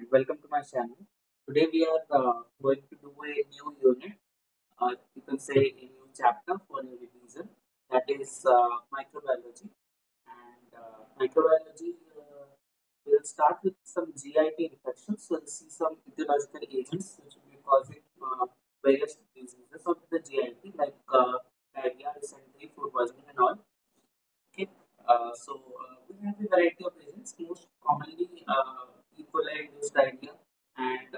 and welcome to my channel. Today we are going to do a new unit, you can say a new chapter for your revision, that is microbiology. And microbiology will start with some GIT infections. So, we'll see some etiological agents which will be causing various diseases of the GIT, like diarrhea, dysentery, food poisoning, and all. Okay, we have a variety of agents, most commonly E. coli induced diarrhea and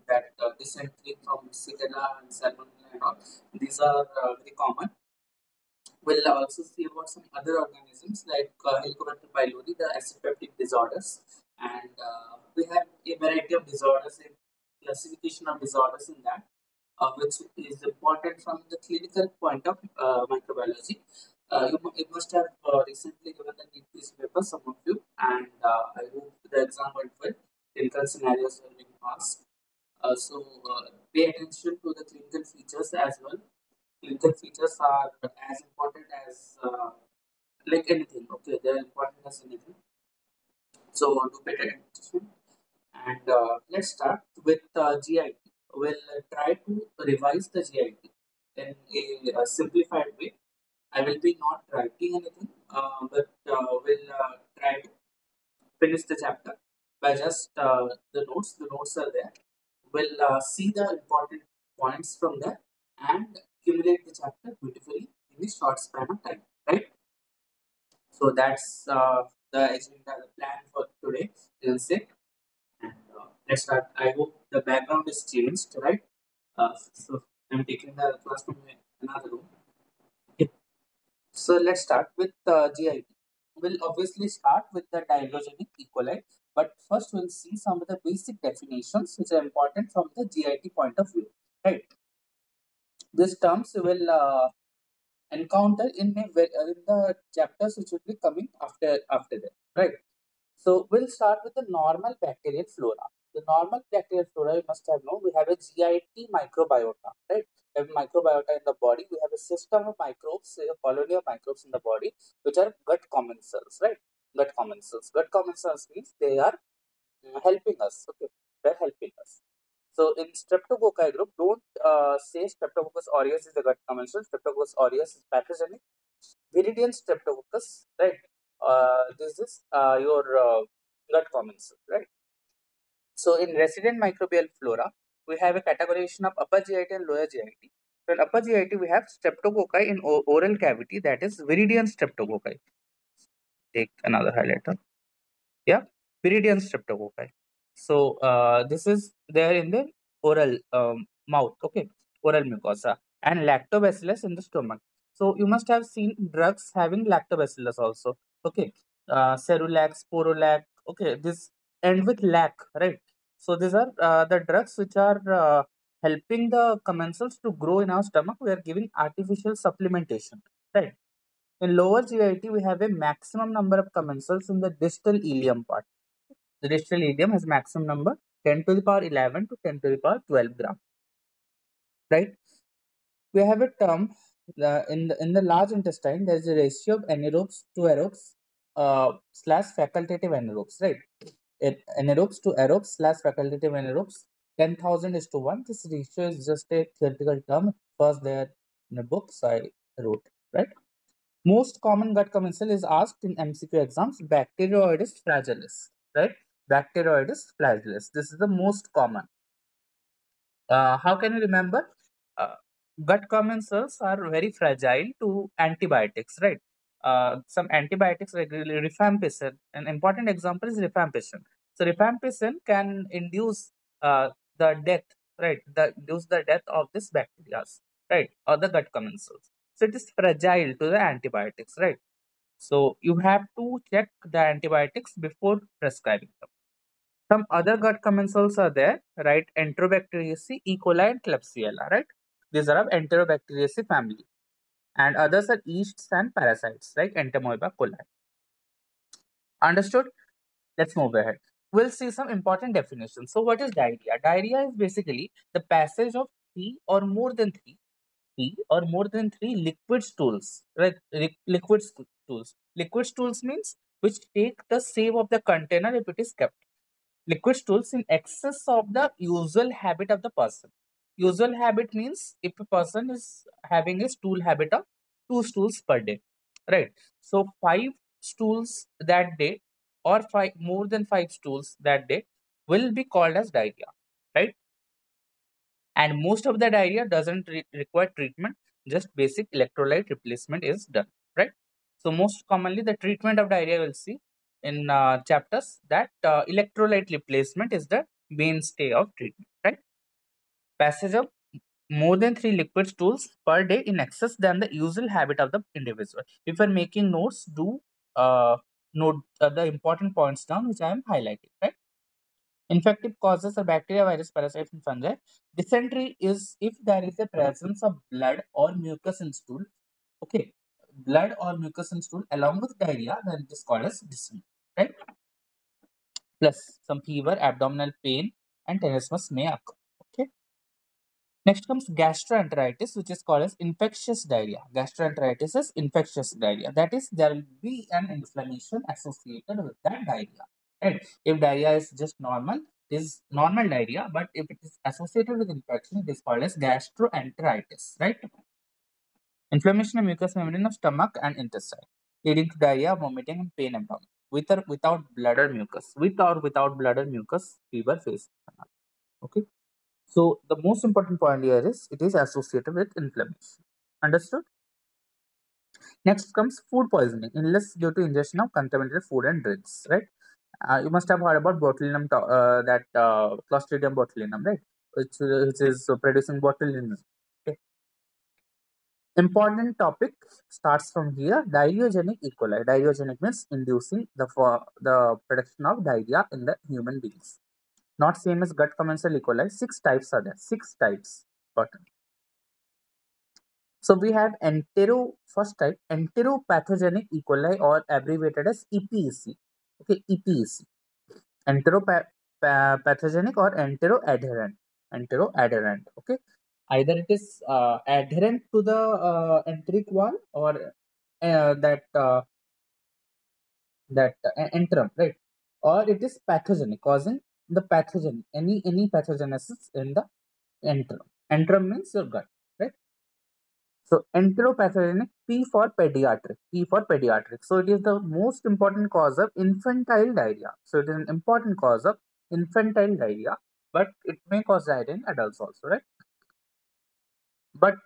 that dysentery from Xylella and Salmonella and all. These are very common. We'll also see about some other organisms like Helicobacter pylori, the acid peptic disorders, and we have a variety of disorders, a classification of disorders in that, which is important from the clinical point of microbiology. You must have recently given the NEET-PG paper, some of you, and I hope the exam went well. Clinical scenarios were being asked. Pay attention to the clinical features as well. Clinical features are as important as like anything. Okay, they're important as anything. So do pay attention. And let's start with GIT. We'll try to revise the GIT in a simplified way. I will be not writing anything, but we'll try to finish the chapter by just the notes. The notes are there. We'll see the important points from there and accumulate the chapter beautifully in a short span of time. Right. So that's the agenda, the plan for today. We'll say, and let's start. I hope the background is changed, right? So I'm taking the class from another room. Okay. So let's start with GIT. We'll obviously start with the dialogenic E. coli, but first we'll see some of the basic definitions which are important from the GIT point of view. Right. These terms you will encounter in the chapters which will be coming after that. Right. So we'll start with the normal bacterial flora. The normal bacterial flora, you must have known, we have a GIT microbiota, right? We have microbiota in the body. We have a system of microbes, a colony of microbes in the body, which are gut commensals, right? Gut commensals. Gut commensals means they are helping us. Okay, they're helping us. So in Streptococci group, don't say Streptococcus aureus is the gut commensal. Streptococcus aureus is pathogenic. Viridian Streptococcus, right? This is your gut commensal, right? So in resident microbial flora, we have a categorization of upper GIT and lower GIT. So in upper GIT, we have Streptococci in oral cavity, that is Viridian Streptococci. Take another highlighter. Yeah, Viridian Streptococci. So this is there in the oral mouth, okay, oral mucosa, and lactobacillus in the stomach. So you must have seen drugs having lactobacillus also, okay, Cerulac, Sporolac, okay, this end with lac, right? So these are the drugs which are helping the commensals to grow in our stomach. We are giving artificial supplementation, right? In lower GIT, we have a maximum number of commensals in the distal ileum part. The distal ileum has maximum number 10 to the power 11 to 10 to the power 12 gram. Right? We have a term in the large intestine. There is a ratio of anaerobes to aerobes slash facultative anaerobes. Right? Anaerobes to aerobes slash facultative anaerobes. 10,000 is to 1. This ratio is just a theoretical term. First there in a book, so I wrote. Right? Most common gut commensal is asked in MCQ exams, Bacteroides flagellis, right? Bacteroides flagellis. This is the most common. How can you remember? Uh, Gut commensals are very fragile to antibiotics, right? Some antibiotics like rifampicin, an important example is rifampicin. So rifampicin can induce the death, right? Induce the death of this bacteria, right? Or the gut commensals. So it is fragile to the antibiotics, right? So you have to check the antibiotics before prescribing them. Some other gut commensals are there, right? Enterobacteriaceae, E. coli, and Klebsiella, right? These are of Enterobacteriaceae family. And others are yeasts and parasites, like Entamoeba coli. Understood? Let's move ahead. We'll see some important definitions. So, what is diarrhea? Diarrhea is basically the passage of three or more than three liquid stools, right? Liquid stools. Liquid stools means which take the shape of the container if it is kept. liquid stools in excess of the usual habit of the person. Usual habit means if a person is having a stool habit of 2 stools per day, right? So 5 stools that day or five more than 5 stools that day will be called as diarrhea, right? And most of the diarrhea doesn't require treatment, just basic electrolyte replacement is done, right? So most commonly the treatment of diarrhea we'll see in chapters that electrolyte replacement is the mainstay of treatment, right? Passage of more than 3 liquid stools per day in excess than the usual habit of the individual. If you're making notes, do note the important points down which I am highlighting, right? Infective causes are bacteria, virus, parasites, and fungi. Dysentery is if there is a presence of blood or mucus in stool. Okay, blood or mucus in stool along with diarrhea, then it is called as dysentery, right? Plus some fever, abdominal pain, and tenesmus may occur. Okay. Next comes gastroenteritis, which is called as infectious diarrhea. Gastroenteritis is infectious diarrhea. That is, there will be an inflammation associated with that diarrhea. Right? If diarrhea is just normal, it is normal diarrhea, but if it is associated with infection, it is called as gastroenteritis. Right? Inflammation of mucous membrane of stomach and intestine, leading to diarrhea, vomiting, and pain abdomen. With or without blood or mucus. With or without blood or mucus, fever, face. Okay. So the most important point here is it is associated with inflammation. Understood? Next comes food poisoning, illness due to ingestion of contaminated food and drinks. Right? You must have heard about botulinum, that Clostridium botulinum, right? Which is producing botulinum. Okay. Important topic starts from here. Diarrheogenic E. coli. Diarrheogenic means inducing the production of diarrhea in the human beings. Not same as gut commensal E. coli. 6 types are there. 6 types. Important. So we have first type, enteropathogenic E. coli or abbreviated as EPEC. Okay, EPEC. Enteropathogenic or enteroadherent. Enteroadherent. Okay. Either it is adherent to the enteric wall or that enterum, right? Or it is pathogenic, causing the pathogen, any pathogenesis in the enterum. Enterum means your gut, right? So enteropathogenic, P for pediatric, P for pediatric. So it is the most important cause of infantile diarrhea. So it is an important cause of infantile diarrhea, but it may cause diarrhea in adults also, right? But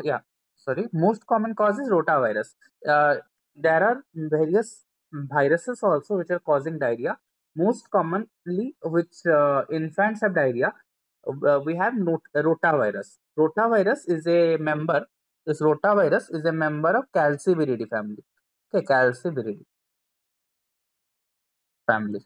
yeah, sorry, most common cause is rotavirus. There are various viruses also which are causing diarrhea. Most commonly, which infants have diarrhea, we have rotavirus. Rotavirus is a member. This rotavirus is a member of Calciviridae family. Okay, Calciviridae family.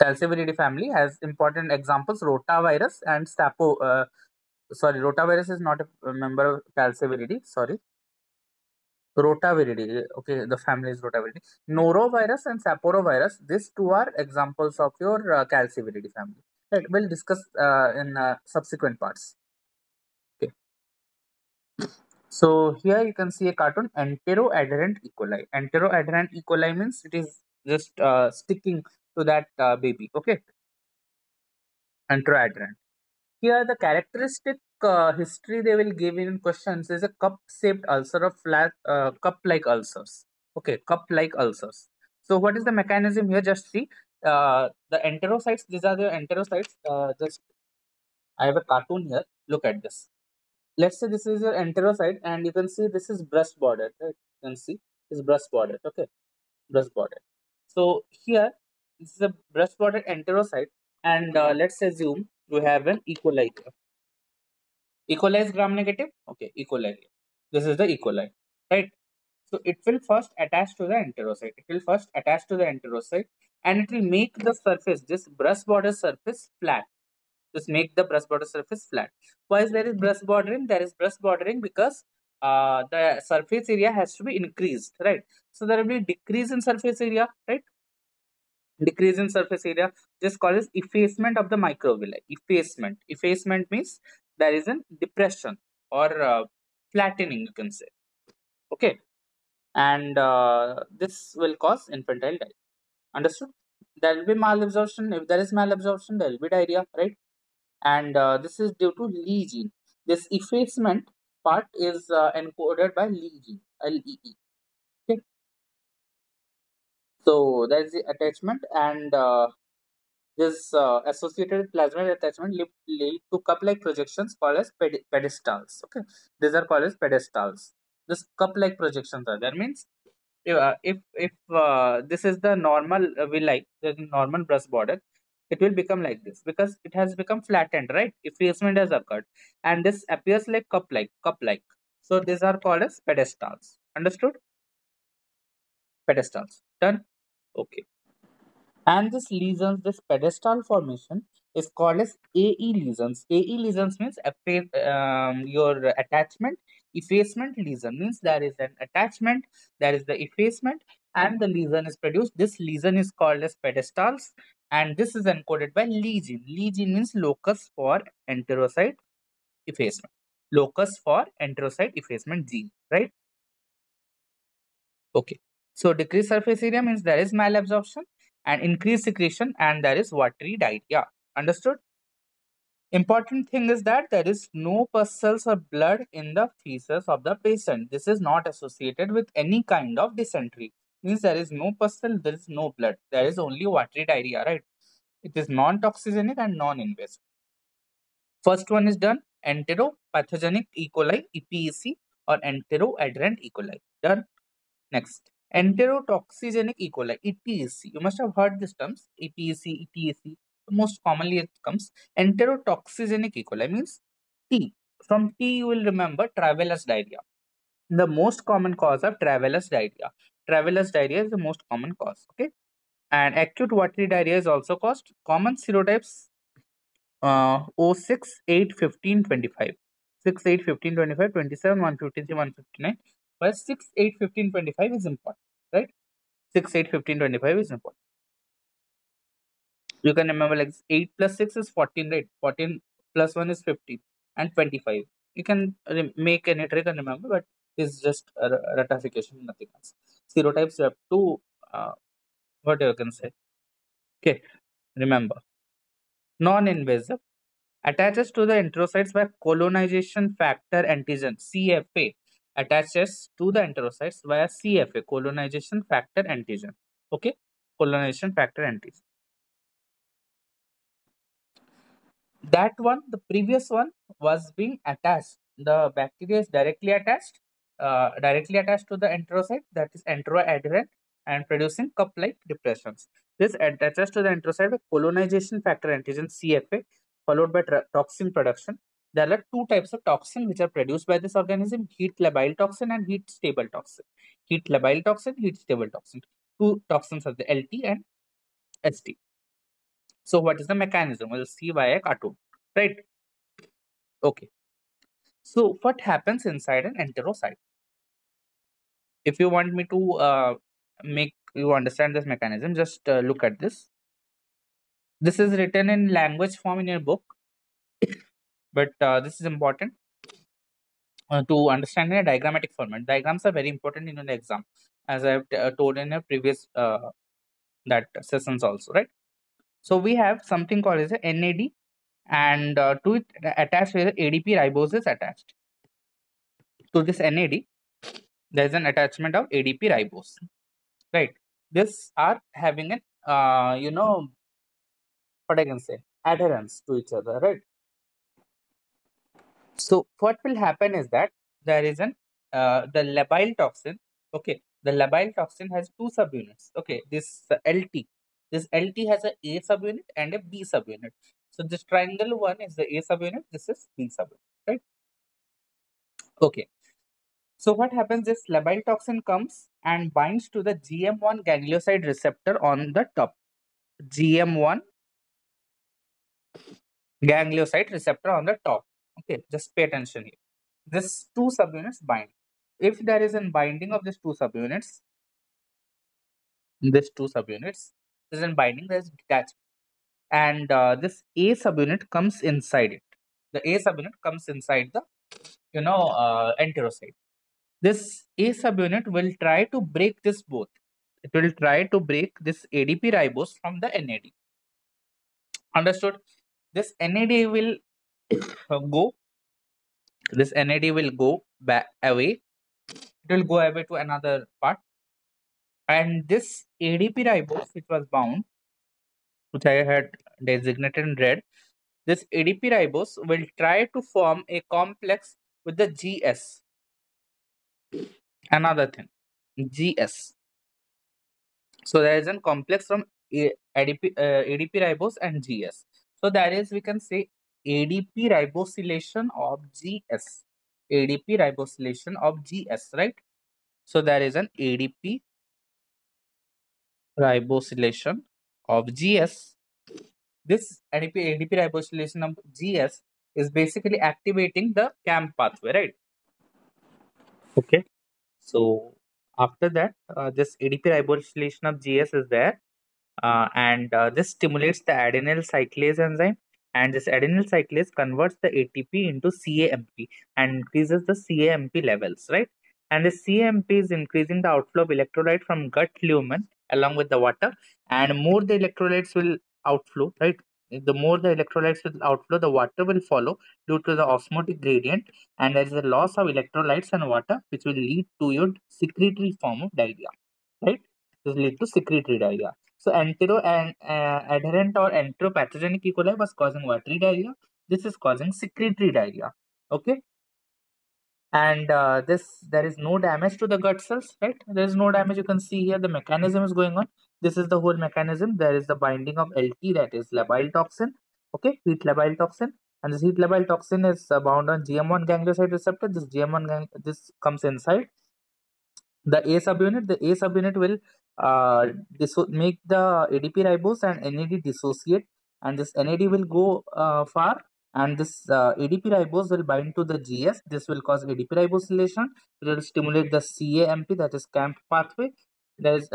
Calciviridae family has important examples: rotavirus and sorry, rotavirus is not a member of Calciviridae. Sorry, Rotaviridae. Okay, the family is Rotaviridae. Norovirus and Saporovirus. These two are examples of your Calciviridae family. Right, we'll discuss in subsequent parts. Okay. So here you can see a cartoon, enteroadherent E. coli. Enteroadherent E. coli means it is just sticking to that baby. Okay, enteroadherent. Here, the characteristic history they will give in questions is a cup-shaped ulcer of flat cup-like ulcers. Okay, cup-like ulcers. So, what is the mechanism here? Just see the enterocytes. These are the enterocytes. Just I have a cartoon here. Look at this. Let's say this is your enterocyte, and you can see this is breast border. Right? You can see this breast border. Okay, breast border. So here, this is a breast border enterocyte, and let's assume you have an E. coli here. E. coli is gram negative. Okay, E. coli. This is the E. coli, right? So it will first attach to the enterocyte. It will first attach to the enterocyte, and it will make the surface, this breast border surface, flat. Just make the breast border surface flat. Why is there is breast bordering? There is breast bordering because the surface area has to be increased, right? So there will be decrease in surface area, right? Decrease in surface area. This causes effacement of the microvilli. Effacement means there is a depression or flattening, you can say. Okay, and this will cause infantile diarrhea. Understood? there will be malabsorption. If there is malabsorption, there will be diarrhea, right? And this is due to Lee gene. This effacement part is encoded by Lee gene, LEE. Okay, so that is the attachment, and this associated plasmid attachment lead to cup-like projections called as pedestals. Okay, these are called as pedestals. This cup-like projections are there, means if this is the normal villi, the normal breast border, it will become like this because it has become flattened, right? Effacement has occurred, and this appears like cup-like. So these are called as pedestals. Understood? Pedestals. Done. Okay. And this lesions, this pedestal formation is called as AE lesions. AE lesions means your attachment, effacement lesion means there is an attachment, there is the effacement, and the lesion is produced. This lesion is called as pedestals, and this is encoded by lesion. Lesion means locus for enterocyte effacement. Locus for enterocyte effacement gene, right? Okay. So decreased surface area means there is malabsorption, and increased secretion, and there is watery diarrhea. Understood? Important thing is that there is no pus cells or blood in the feces of the patient. This is not associated with any kind of dysentery. Means there is no pus cell, there is no blood. There is only watery diarrhea, right? It is non-toxigenic and non-invasive. First one is done. Enteropathogenic E. coli, EPEC, or enteroadherent E. coli. Done. Next, enterotoxigenic E. coli, ETEC. You must have heard these terms, EPEC, ETEC. Most commonly it comes. Enterotoxigenic E. coli means T. From T you will remember travelers diarrhea. The most common cause of travelers diarrhea. Travelers diarrhea is the most common cause. Okay. And acute watery diarrhea is also caused. Common serotypes 06, 8, 15, 25. 6, 8, 15, 25, 27, 153, 159. But 6, 8, 15, 25 is important, right? 6, 8, 15, 25 is important. You can remember like 8 plus 6 is 14, right? 14 plus 1 is 15 and 25. You can make any trick and remember, but it's just a ratification, nothing else. Serotypes you have to, what you can say. Okay, remember. Non-invasive attaches to the enterocytes by colonization factor antigen CFA, attaches to the enterocytes via CFA, colonization factor antigen. Okay, colonization factor antigen. That one, the previous one was being attached. The bacteria is directly attached to the enterocyte, that is enteroadherent, and producing cup-like depressions. This attaches to the enterocyte with colonization factor antigen CFA, followed by toxin production. There are two types of toxin which are produced by this organism: heat labile toxin and heat stable toxin. Heat labile toxin, heat stable toxin. Two toxins are the LT and ST. So what is the mechanism? We'll see via a cartoon, right? Okay. So what happens inside an enterocyte? If you want me to make you understand this mechanism, just look at this. This is written in language form in your book, but this is important to understand in a diagrammatic format. Diagrams are very important in an exam, as I have told in a previous that sessions also, right? So we have something called as a NAD, and to it attached with ADP ribose is attached. To this NAD, there is an attachment of ADP ribose, right? This are having an what I can say, adherence to each other, right? So what will happen is that there is an the labile toxin. Okay, the labile toxin has two subunits. Okay, this LT, this LT has a subunit and a B subunit. So this triangle one is the A subunit. This is B subunit, right? Okay. So what happens is labile toxin comes and binds to the GM1 ganglioside receptor on the top. GM1 ganglioside receptor on the top. Okay, just pay attention here. This two subunits bind. If there is a binding of these two subunits, there is a binding, there is detachment, and this A subunit comes inside it. The A subunit comes inside the enterocyte. This A subunit will try to break this both. it will try to break this ADP ribose from the NAD. Understood? This NAD will go. This NAD will go back away. It will go away to another part, and this ADP ribose, which was bound, which I had designated in red, this ADP ribose will try to form a complex with the GS. Another thing, GS. So there is a complex from ADP ribose and GS. So that is, we can say, ADP ribosylation of GS. ADP ribosylation of GS, right? So there is an ADP ribosylation of GS. This ADP ribosylation of GS is basically activating the CAMP pathway, right? Okay. So after that, this ADP ribosylation of GS is there, and this stimulates the adenyl cyclase enzyme, and this adenyl cyclase converts the ATP into CAMP and increases the CAMP levels, right? And the CAMP is increasing the outflow of electrolyte from gut lumen along with the water, and more the electrolytes will outflow, right? The more the electrolytes will outflow, the water will follow due to the osmotic gradient, and there is a loss of electrolytes and water, which will lead to your secretory form of diarrhea, right? This will lead to secretory diarrhea. So adherent or enteropathogenic E. coli was causing watery diarrhea. This is causing secretory diarrhea. Okay. And there is no damage to the gut cells, right? There is no damage. You can see here the mechanism is going on. This is the whole mechanism. There is the binding of LT, that is labile toxin. Okay, heat labile toxin. And this heat labile toxin is bound on GM1 ganglioside receptor. This this comes inside the A subunit. The A subunit will make the ADP ribose and NAD dissociate, and this NAD will go far, and this ADP ribose will bind to the GS. This will cause ADP ribosylation. It will stimulate the CAMP, that is CAMP pathway. There is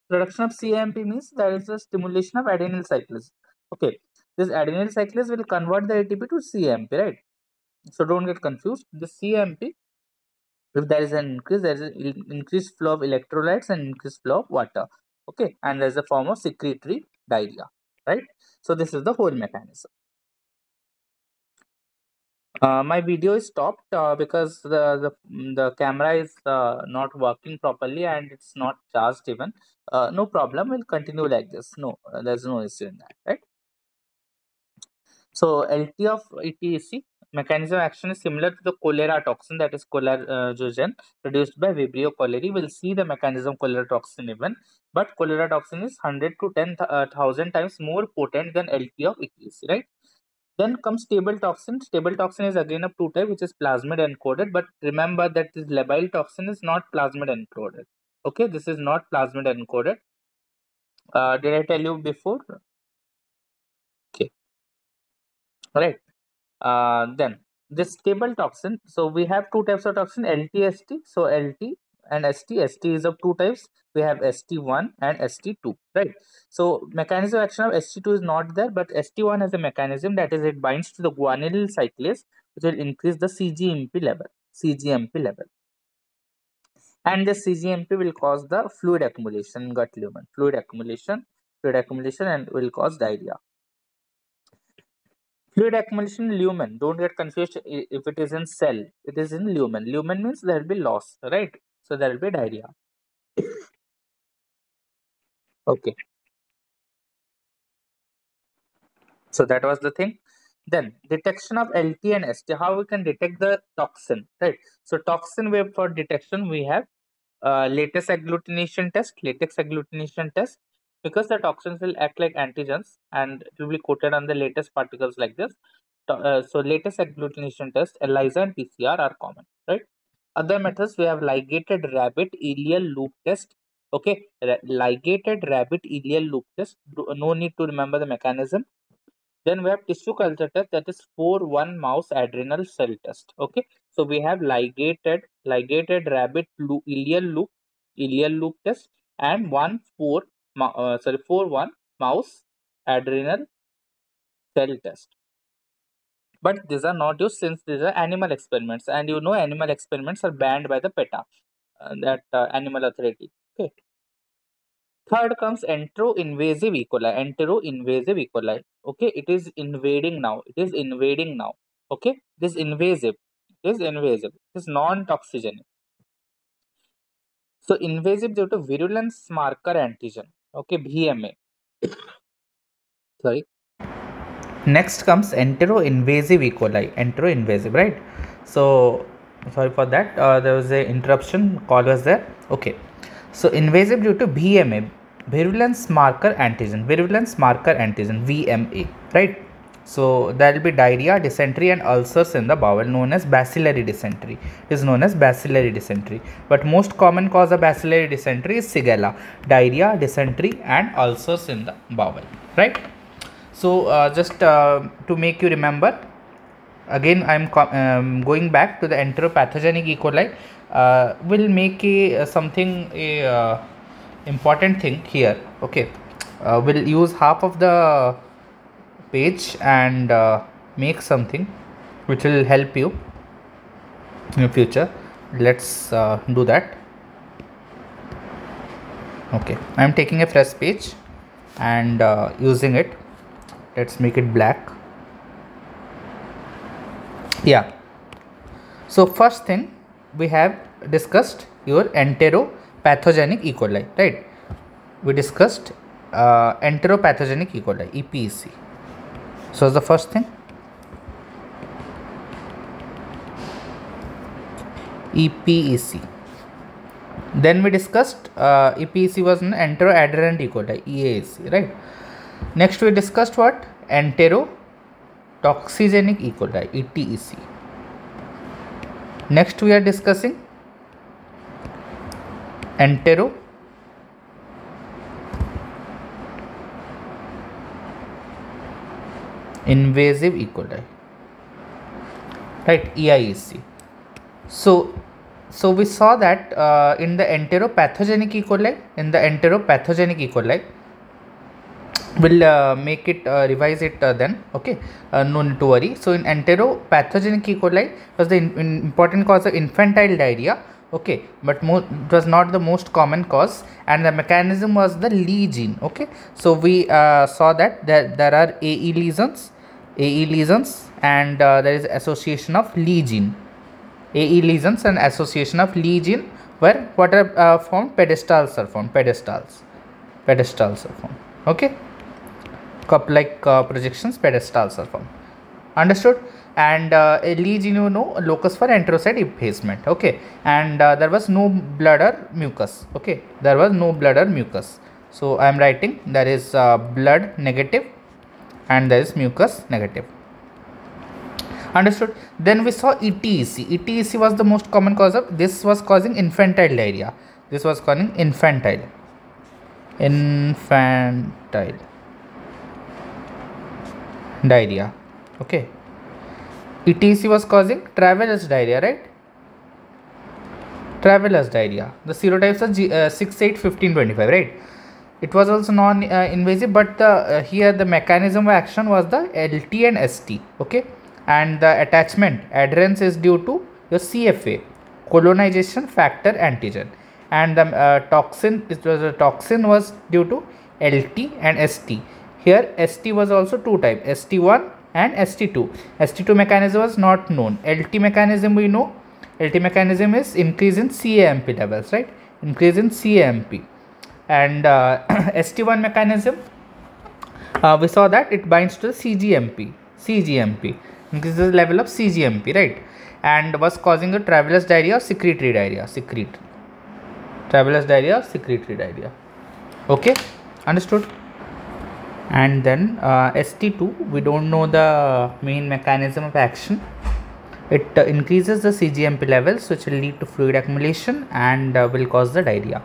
production of CAMP means there is a stimulation of adenyl cyclase. Okay, this adenyl cyclase will convert the ATP to CAMP, right? So don't get confused. The CAMP, if there is an increase, there is an increased flow of electrolytes and increased flow of water. Okay, and there is a form of secretory diarrhea, right? So this is the whole mechanism. My video is stopped because the camera is not working properly and it's not charged even. No problem, we'll continue like this. No, there's no issue in that, right? So LT of ETEC mechanism of action is similar to the cholera toxin, that is choleragen produced by Vibrio cholerae. We'll see the mechanism cholera toxin even, but cholera toxin is 100 to 10,000 times more potent than LT of ETEC, right? Then comes stable toxin. Stable toxin is again of two type, which is plasmid encoded, but remember that this labile toxin is not plasmid encoded. Okay, this is not plasmid encoded. Did I tell you before? Okay, all right. Then this stable toxin. So we have two types of toxin, LT-ST. So LT and ST. ST is of two types. We have ST1 and ST2, right? So mechanism of action of ST2 is not there, but ST1 has a mechanism, that is, it binds to the guanylyl cyclase, which will increase the CGMP level. CGMP level. And this CGMP will cause the fluid accumulation in gut lumen. Fluid accumulation, and will cause diarrhea. Fluid accumulation in lumen. Don't get confused if it is in cell. It is in lumen. Lumen means there will be loss, right? So there will be diarrhea. Okay. So that was the thing. Then detection of LT and ST. How we can detect the toxin, right? So toxin wave for detection, we have latex agglutination test. Latex agglutination test, because the toxins will act like antigens and it will be coated on the latest particles like this. So latest agglutination test, ELISA and PCR are common, right? Other methods, we have ligated rabbit ileal loop test. Okay, ligated rabbit ileal loop test. No need to remember the mechanism. Then we have tissue culture test, that is 4-1 mouse adrenal cell test. Okay, so we have ligated rabbit ileal loop test and 4-1 mouse adrenal cell test. But these are not used since these are animal experiments, and you know animal experiments are banned by the PETA, that animal authority. Okay, Third comes entero-invasive E. coli. Entero-invasive E. coli. Okay, it is invading now. It is invading now. Okay, it is invasive. It is invasive. It is non-toxigenic. So invasive due to virulence marker antigen. Okay, VMA. Sorry. Next comes entero-invasive E. coli. Entero-invasive, right? So sorry for that. There was a interruption. Call was there. Okay. So invasive due to VMA, virulence marker antigen. Virulence marker antigen, VMA, right? So there will be diarrhea, dysentery, and ulcers in the bowel, known as bacillary dysentery. It is known as bacillary dysentery. But most common cause of bacillary dysentery is Shigella, diarrhea, dysentery, and ulcers in the bowel, right? So just to make you remember, again I am going back to the enteropathogenic E. coli. Will make a something a important thing here. Okay, we'll use half of the page and make something which will help you in future. Let's do that. Okay, I am taking a fresh page and using it. Let's make it black. Yeah, so first thing we have discussed your enteropathogenic E. coli, right? We discussed enteropathogenic E. coli, EPEC. So the first thing, EPEC. Then we discussed EPEC was an enteroadherent E. coli, EAEC, right? Next we discussed what? Enterotoxigenic E. coli, ETEC. Next we are discussing invasive E. coli, right? EIEC. So we saw that in the enteropathogenic E. coli, we'll make it revise it then. Okay, no need to worry. So in enteropathogenic E. coli was the important cause of infantile diarrhea. Okay, but it was not the most common cause, and the mechanism was the Lee gene. Okay, so we saw that there are AE lesions, and there is association of Lee gene. AE lesions and association of Lee gene, where what are formed? Pedestals are formed. Pedestals are formed. Okay, cup like projections, pedestals are formed. Understood? And a Lee gene, you know, locus for enterocyte effacement. Okay, and there was no blood or mucus. Okay, there was no blood or mucus. So I am writing there is blood negative and there is mucus negative. Understood? Then we saw ETEC. ETEC was the most common cause of, this was causing infantile diarrhea. This was causing infantile diarrhea. Okay, ETEC was causing traveler's diarrhea, right? Traveler's diarrhea. The serotypes are 6, 8, 15, 25, right? It was also non-invasive, but here the mechanism of action was the LT and ST. Okay, and the attachment adherence is due to your CFA, colonization factor antigen, and the toxin was due to LT and ST. Here ST was also two type, ST1 and ST2. ST2 mechanism was not known. LT mechanism we know. LT mechanism is increase in CAMP levels, right? Increase in CAMP. And ST1 mechanism, we saw that it binds to the CGMP, increases the level of CGMP, right? And was causing a traveler's diarrhea or secretory diarrhea. Traveler's diarrhea or secretory diarrhea. Okay, understood? And then ST2, we don't know the main mechanism of action. It increases the CGMP levels, which will lead to fluid accumulation and will cause the diarrhea.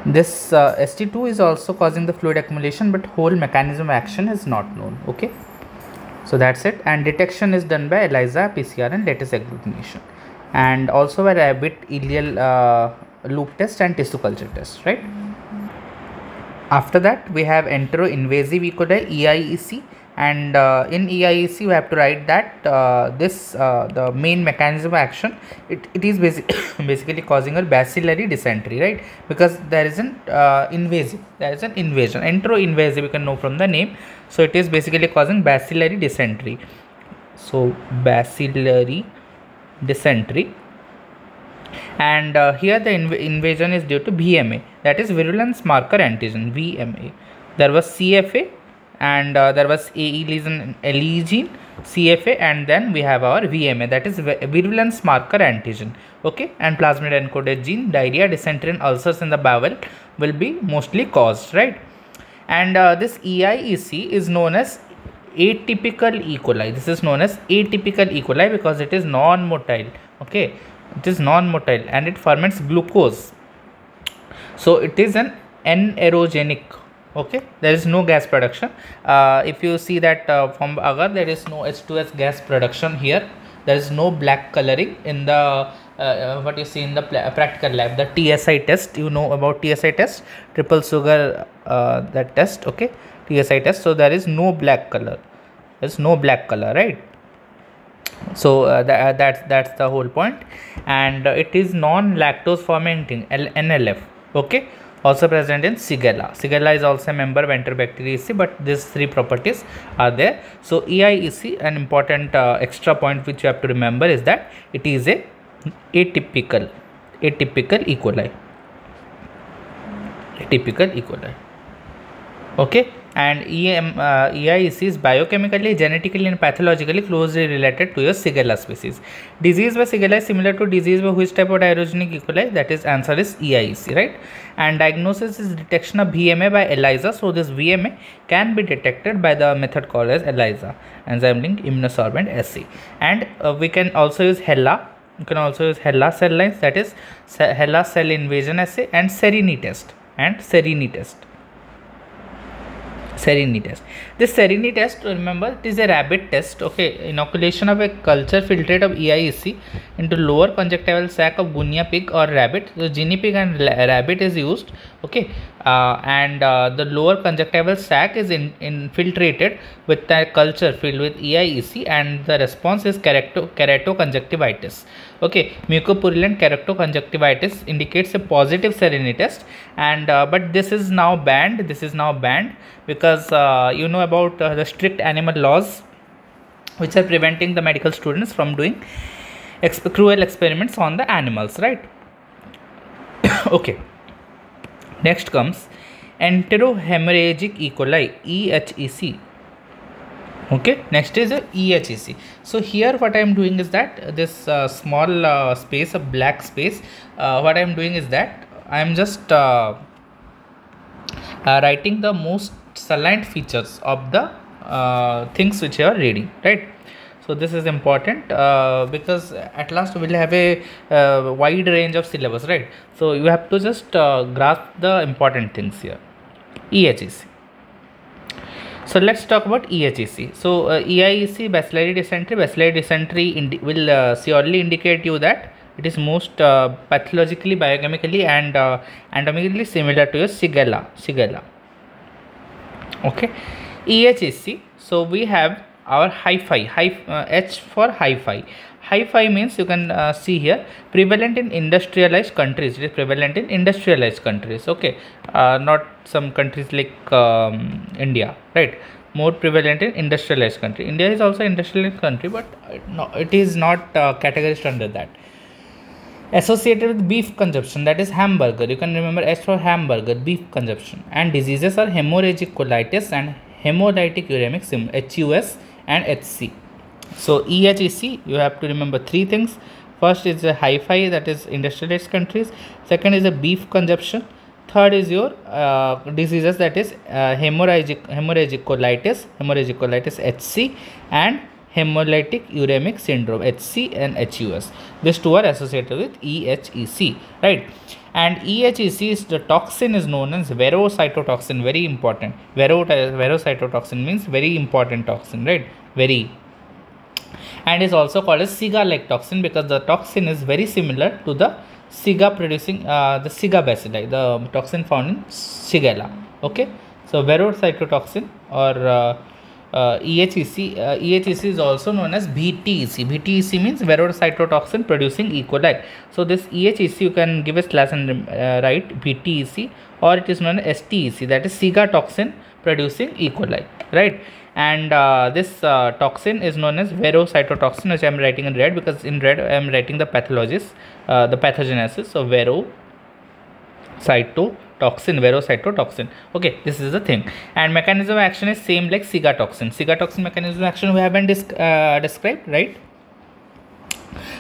This ST2 is also causing the fluid accumulation, but whole mechanism of action is not known. Okay, so that's it. And detection is done by ELISA, PCR, and lattice agglutination, and also by rabbit ileal loop test and tissue culture test, right? After that, we have enteroinvasive E. coli, EIEC, And in EIEC we have to write that the main mechanism of action, it is basically causing a bacillary dysentery, right? Because there is an invasive, there is an invasion, entero-invasive, you can know from the name. So it is basically causing bacillary dysentery. So bacillary dysentery. And here the invasion is due to VMA, that is virulence marker antigen, VMA. There was CFA, and there was AE lesion, CFA, and then we have our VMA, that is virulence marker antigen. Okay, and plasmid encoded gene, diarrhea, dysentery, and ulcers in the bowel will be mostly caused, right? And this EIEC is known as atypical E. coli. This is known as atypical E. coli because it is non-motile. Okay, it is non-motile and it ferments glucose. So it is an anaerogenic. Okay, there is no gas production. If you see that from agar, there is no H2S gas production here. There is no black coloring in the what you see in the practical lab. The TSI test, you know about TSI test, triple sugar that test. Okay, TSI test. So there is no black color. There is no black color, right? So that's the whole point. And it is non-lactose fermenting, NLF. Okay, also present in Shigella. Shigella is also a member of Enterobacteriaceae, but these three properties are there. So EIEC, an important extra point which you have to remember is that it is a atypical E. coli. Atypical E. coli. Okay, and EIEC is biochemically, genetically, and pathologically closely related to your Shigella species. Disease by Shigella is similar to disease by which type of diarrhogenic E. coli? That is, answer is EIEC, right? And diagnosis is detection of VMA by ELISA. So this VMA can be detected by the method called as ELISA, enzyme linked immunosorbent assay. And we can also use HeLa. You can also use HeLa cell lines, that is HeLa cell invasion assay, and Serini test. Serini test. This Serini test, remember, it is a rabbit test. Okay, inoculation of a culture filtrate of EIEC into lower conjunctival sac of guinea pig or rabbit. So guinea pig and rabbit is used. Okay, and the lower conjunctival sac is infiltrated with a culture filled with EIEC, and the response is keratoconjunctivitis. Okay, mucopurulent keratoconjunctivitis indicates a positive Serini test, and but this is now banned. Because you know about the strict animal laws which are preventing the medical students from doing cruel experiments on the animals, right? Okay, next comes enterohemorrhagic E. coli, EHEC. Okay, next is EHEC. So here what I am doing is that this small space, a black space, what I am doing is that I am just writing the most salient features of the things which you are reading, right? So this is important because at last we will have a wide range of syllabus, right? So you have to just grasp the important things here. EHEC. So let's talk about EHEC. So EIEC, bacillary dysentery will surely indicate you that it is most pathologically, biochemically, and anatomically similar to your Shigella. Okay, EHEC. So we have our Hi-Fi, H for Hi-Fi. Hi-Fi means, you can see here, prevalent in industrialized countries. It is prevalent in industrialized countries. Okay, not some countries like India, right? More prevalent in industrialized country. India is also industrialized country, but no, it is not categorized under that. Associated with beef consumption, that is hamburger. You can remember H for hamburger, beef consumption. And diseases are hemorrhagic colitis and hemolytic uremic syndrome, HUS and HC. So EHEC, you have to remember three things. First is a Hi-Fi, that is industrialized countries. Second is a beef consumption. Third is your diseases, that is hemorrhagic colitis, HC, and hemolytic uremic syndrome, HC and HUS. These two are associated with EHEC, right? And EHEC is the toxin is known as verocytotoxin, very important. Verocytotoxin means very important toxin, right? Very. And is also called as Shiga-like toxin because the toxin is very similar to the Shiga producing the Shiga bacilli, the toxin found in Shigella. Okay, so verocytotoxin or EHEC is also known as VTEC. VTEC means verocytotoxin producing E. coli. So this EHEC you can give a slash and write VTEC, or it is known as STEC, that is cigatoxin producing E. coli, right? And this toxin is known as verocytotoxin, which I am writing in red because in red I am writing the pathologies, the pathogenesis. So verocytotoxin. Okay, this is the thing. And mechanism of action is same like cigatoxin mechanism of action we haven't described, right?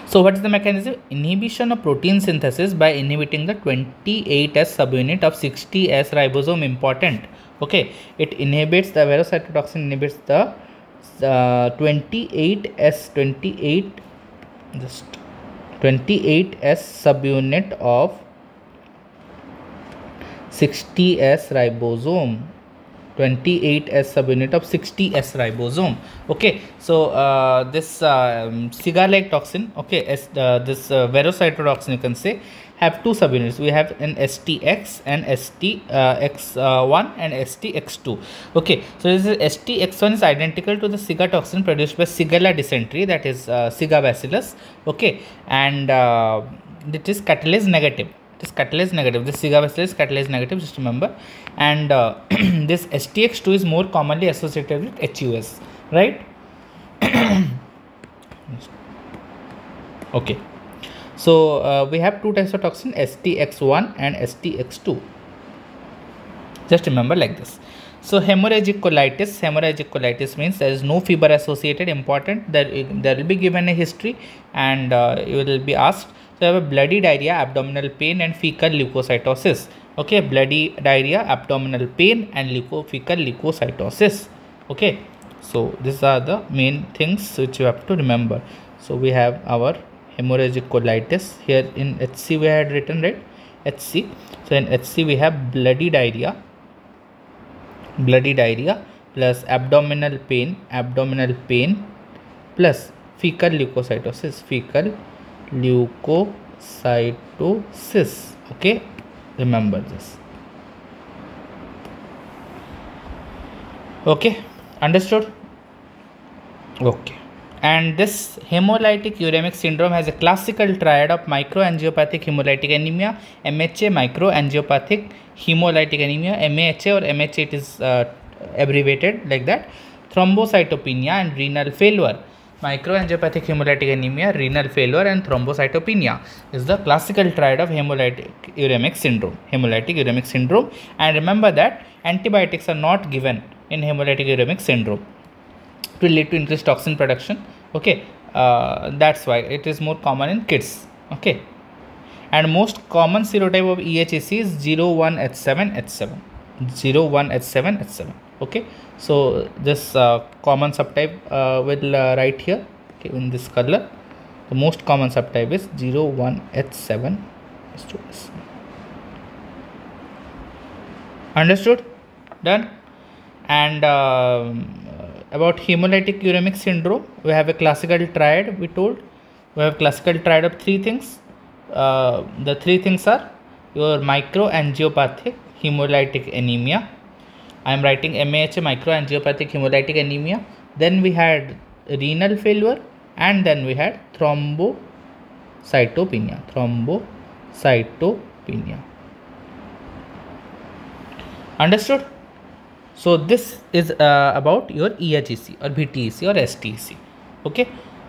So what is the mechanism? Inhibition of protein synthesis by inhibiting the 28S subunit of 60S ribosome. Important. Okay, it inhibits the verocytotoxin, inhibits the 28S subunit of 60S ribosome. 28S subunit of 60S ribosome. Okay, so this cigar-like toxin, okay, this verocytotoxin, you can say, have two subunits. We have an STX and STX1 and STX2. Okay, so this is STX1 is identical to the cigatoxin produced by Shigella dysentery, that is Shiga bacillus. Okay, and it is catalase negative. This Shiga bacillus is catalase negative, just remember. And this STX2 is more commonly associated with HUS, right? Okay, so we have two types of toxin, STX1 and STX2. Just remember like this. So hemorrhagic colitis means there is no fever associated. Important, there will be given a history, and you will be asked. So you have a bloody diarrhea, abdominal pain, and fecal leukocytosis. Okay, bloody diarrhea, abdominal pain, and fecal leukocytosis. Okay, so these are the main things which you have to remember. So we have our hemorrhagic colitis. Here in HC we had written, right? HC. So in HC we have bloody diarrhea plus abdominal pain plus fecal leukocytosis. Okay, remember this. Okay, understood? Okay, and this hemolytic uremic syndrome has a classical triad of microangiopathic hemolytic anemia, MHA, microangiopathic hemolytic anemia, MAHA or MHA, it is abbreviated like that, thrombocytopenia and renal failure. Microangiopathic hemolytic anemia, renal failure, and thrombocytopenia is the classical triad of hemolytic uremic syndrome. And remember that antibiotics are not given in hemolytic uremic syndrome. It will lead to increased toxin production. Okay, that's why it is more common in kids. Okay, and most common serotype of EHEC is 01H7H7. Okay, so this common subtype will write here, okay, in this color. The most common subtype is 01H7. Understood? Done? And about hemolytic uremic syndrome, we have a classical triad. We have classical triad of three things. The three things are your microangiopathic hemolytic anemia. I am writing MAHA, microangiopathic hemolytic anemia. Then we had renal failure, and then we had thrombocytopenia. Understood? So this is about your EHEC or VTEC or STEC. Okay,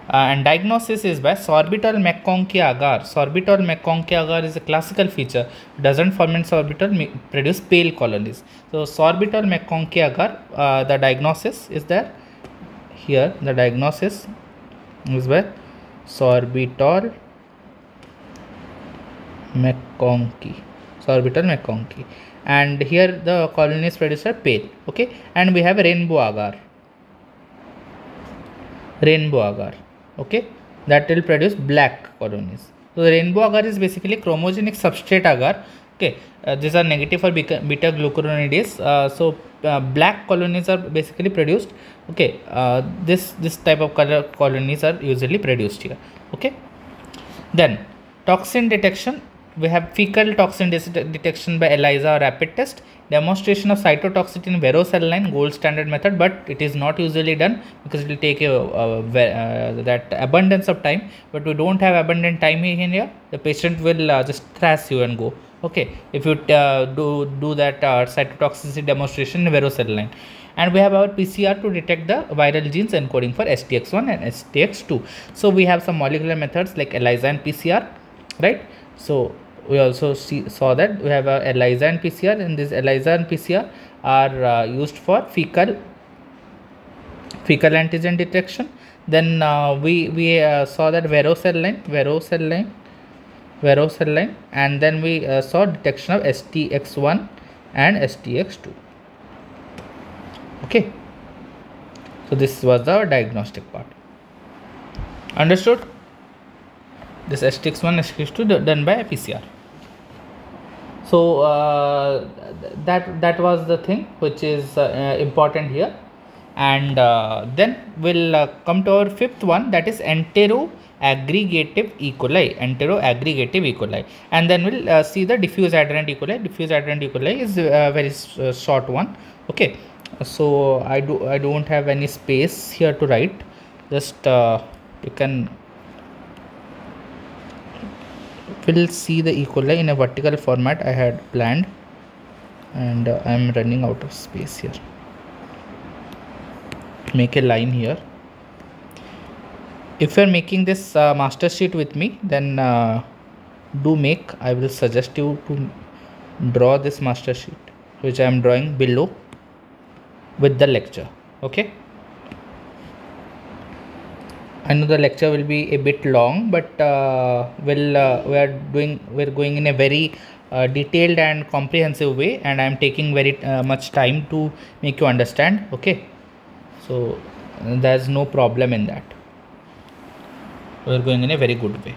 and diagnosis is by sorbitol McConkey agar. Sorbitol McConkey agar is a classical feature. Doesn't ferment sorbitol, produce pale colonies. So sorbitol McConkey agar, the diagnosis is there. Here the diagnosis is by sorbitol McConkey. And here the colonies produced are pale. Okay, and we have rainbow agar. Okay, that will produce black colonies. So the rainbow agar is basically chromogenic substrate agar. Okay, these are negative for beta glucuronidase. So black colonies are basically produced. Okay, this type of color colonies are usually produced here. Okay, then toxin detection. we have fecal toxin detection by ELISA or rapid test, demonstration of cytotoxicity in varicose line, gold standard method, but it is not usually done because it will take that abundance of time. But we don't have abundant time in here. The patient will just thrash you and go. Okay, if you do that cytotoxicity demonstration in varicose line. And we have our PCR to detect the viral genes encoding for STX1 and STX2. So we have some molecular methods like ELISA and PCR, right? So we also saw that we have a ELISA and PCR, and this ELISA and PCR are used for fecal antigen detection. Then we saw that varicose line, and then we saw detection of STX1 and STX2. Okay, so this was the diagnostic part. Understood? This STX1, STX2 done by PCR. So that was the thing which is important here. And then we'll come to our fifth one, that is entero-aggregative E. coli. And then we'll see the diffuse adherent E. coli. Diffuse adherent E. coli is a very short one. Okay, so I don't have any space here to write. Just you can will see the E. coli in a vertical format I had planned, and I am running out of space here. Make a line here. If you are making this master sheet with me, then do make. I will suggest you to draw this master sheet which I am drawing below with the lecture. Okay, I know the lecture will be a bit long, but we're going in a very detailed and comprehensive way, and I am taking very much time to make you understand. Okay, so there's no problem in that. We're going in a very good way.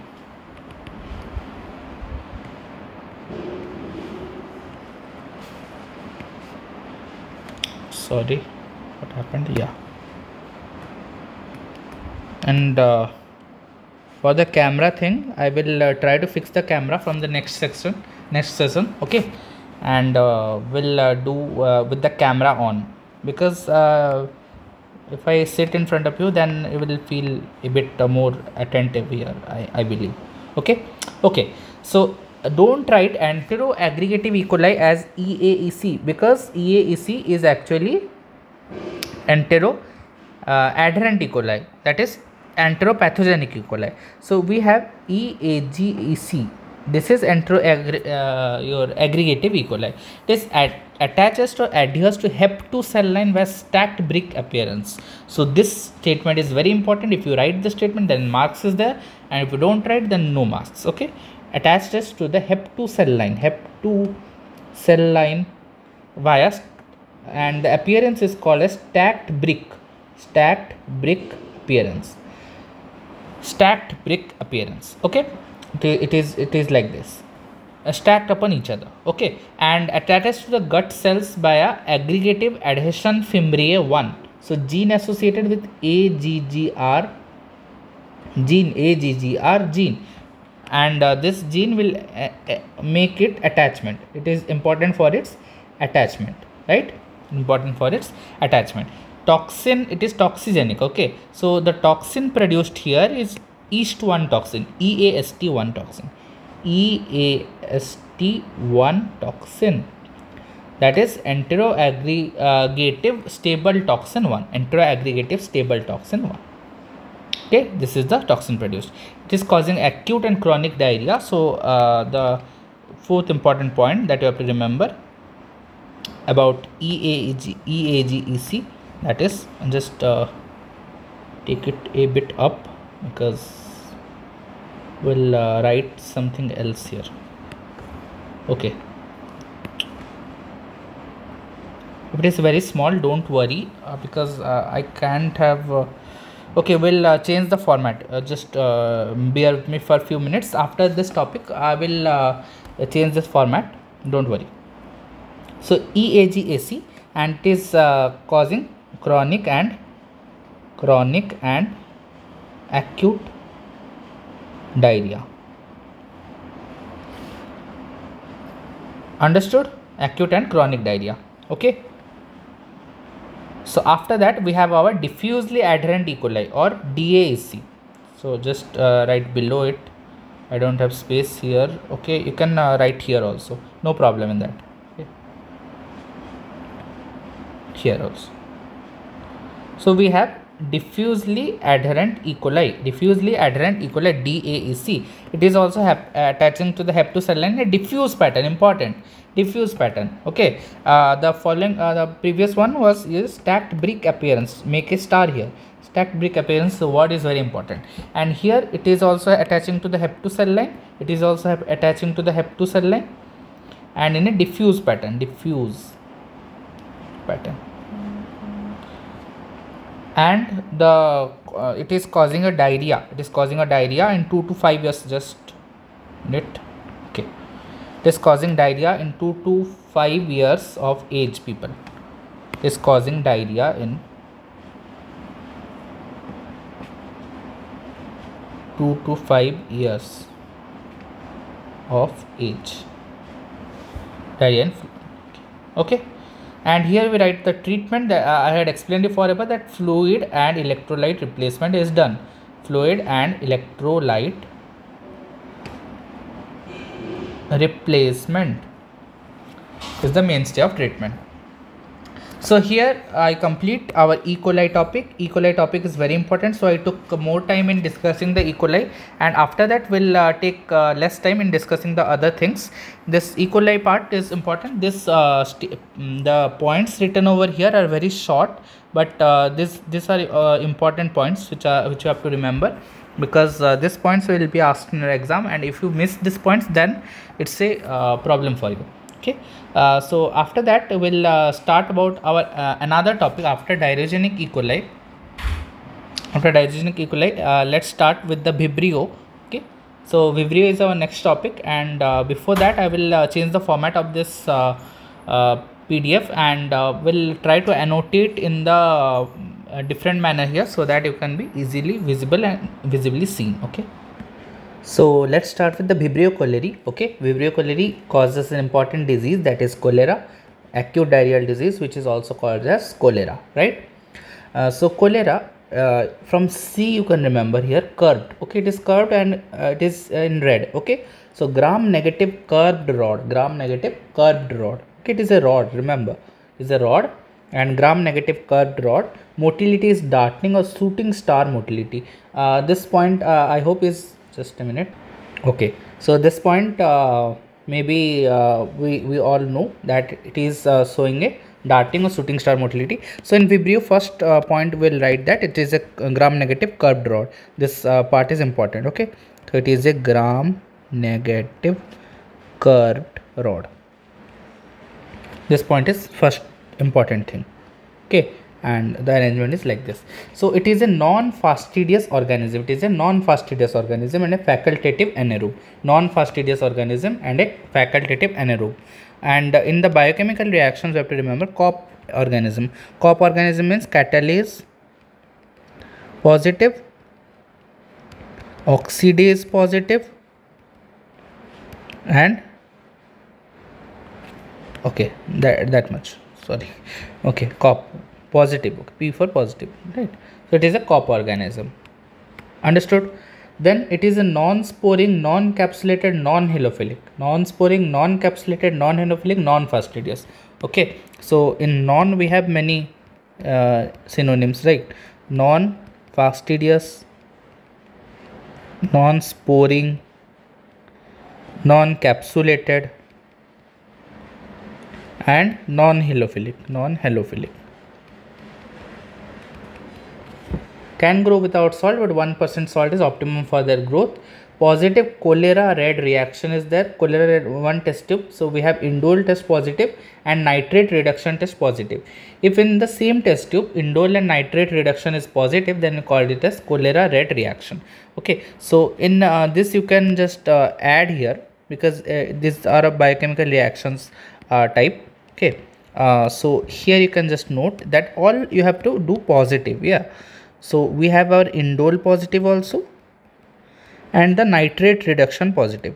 Sorry, what happened? Yeah. And for the camera thing, I will try to fix the camera from the next session. Okay, and we'll do with the camera on, because if I sit in front of you, then you will feel a bit more attentive here, I believe. Okay, so don't write entero-aggregative E. coli as EAEC, because EAEC is actually entero-adherent E. coli, that is enteropathogenic E. coli. So we have EAGEC. This is your aggregative E. coli. This attaches or adheres to Hep2 cell line by stacked brick appearance. So this statement is very important. If you write the statement, then marks is there, and if you don't write, then no marks. Okay, attaches to the Hep2 cell line via, and the appearance is called as stacked brick appearance. Okay, it is like this, stacked upon each other. Okay, and attached to the gut cells by a aggregative adhesion fimbriae 1. So gene associated with AGGR gene, and this gene will make it attachment. It is important for its attachment, right? Toxin, it is toxigenic. Okay, so the toxin produced here is EAST1 toxin, EAST1 toxin, that is enteroaggregative stable toxin 1. Okay, this is the toxin produced. It is causing acute and chronic diarrhea. So the fourth important point that you have to remember about EAGEC, that is, just take it a bit up, because we'll write something else here. Okay, if it is very small, don't worry, because I can't have okay, we'll change the format. Just bear with me for a few minutes. After this topic, I will change this format, don't worry. So EAGAC, and it is causing chronic and acute diarrhea. Understood? Acute and chronic diarrhea. Okay. So after that we have our diffusely adherent E. coli or DAEC. So just write below it. I don't have space here. Okay, you can write here also. No problem in that. Okay. Here also. So we have diffusely adherent E. coli. Diffusely adherent E. coli DAEC. It is also attaching to the hepatocellular line in a diffuse pattern. Important. Diffuse pattern. Okay. The following, the previous one was stacked brick appearance. Make a star here. Stacked brick appearance. The word is very important. And here it is also attaching to the hepatocellular line. It is also attaching to the hepatocellular line, and in a diffuse pattern. Diffuse pattern. And the it is causing a diarrhea. It is causing a diarrhea in 2 to 5 years. Just it. Okay. It is causing diarrhea in 2 to 5 years of age people. It is causing diarrhea in 2 to 5 years of age. Diarrhea and flu. Okay. And here we write the treatment that I had explained before about that fluid and electrolyte replacement is done. Fluid and electrolyte replacement is the mainstay of treatment. So here I complete our E. coli topic. E. coli topic is very important, so I took more time in discussing the E. coli, and after that we'll take less time in discussing the other things. This E. coli part is important. This the points written over here are very short, but these are important points which you have to remember, because these points will be asked in your exam, and if you miss these points then it's a problem for you. Okay. So after that we'll start about our another topic after diarrheogenic E. coli. After diarrheogenic E. coli, let's start with the Vibrio. Okay. So Vibrio is our next topic, and before that I will change the format of this PDF, and we'll try to annotate in the different manner here, so that you can be easily visible and visibly seen. Okay. So let's start with the Vibrio cholerae. Okay, Vibrio cholerae causes an important disease, that is cholera, acute diarrheal disease, which is also called as cholera, right? So cholera, from C you can remember here, curved. Okay, it is curved and it is in red. Okay, so gram negative curved rod, gram negative curved rod. Okay, it is a rod. Remember, it is a rod, and gram negative curved rod. Motility is darting or shooting star motility. This point I hope is, just a minute. Okay, so this point maybe we all know that it is showing a darting or shooting star motility. So in Vibrio, first point we'll write that it is a gram negative curved rod. This part is important. Okay, so it is a gram negative curved rod. This point is first important thing. Okay, and the arrangement is like this. So it is a non-fastidious organism. It is a non-fastidious organism and a facultative anaerobe. Non-fastidious organism and a facultative anaerobe. And in the biochemical reactions, you have to remember COP organism. COP organism means catalase positive, oxidase positive, and okay, that much. Sorry. Okay, COP positive. Okay, P for positive, right? So it is a COP organism. Understood? Then it is a non-sporing, non-capsulated, non-halophilic. Non-sporing, non-capsulated, non-halophilic, non-fastidious. Okay, so in non we have many synonyms, right? Non-fastidious, non-sporing, non-capsulated, and non-halophilic. Non-halophilic can grow without salt, but 1% salt is optimum for their growth. Positive cholera red reaction is there. Cholera red, one test tube. So we have indole test positive and nitrate reduction test positive. If in the same test tube indole and nitrate reduction is positive, then we call it as cholera red reaction. Okay, so in this you can just add here, because these are a biochemical reactions type. Okay, so here you can just note that all you have to do positive. Yeah, so we have our indole positive also and the nitrate reduction positive.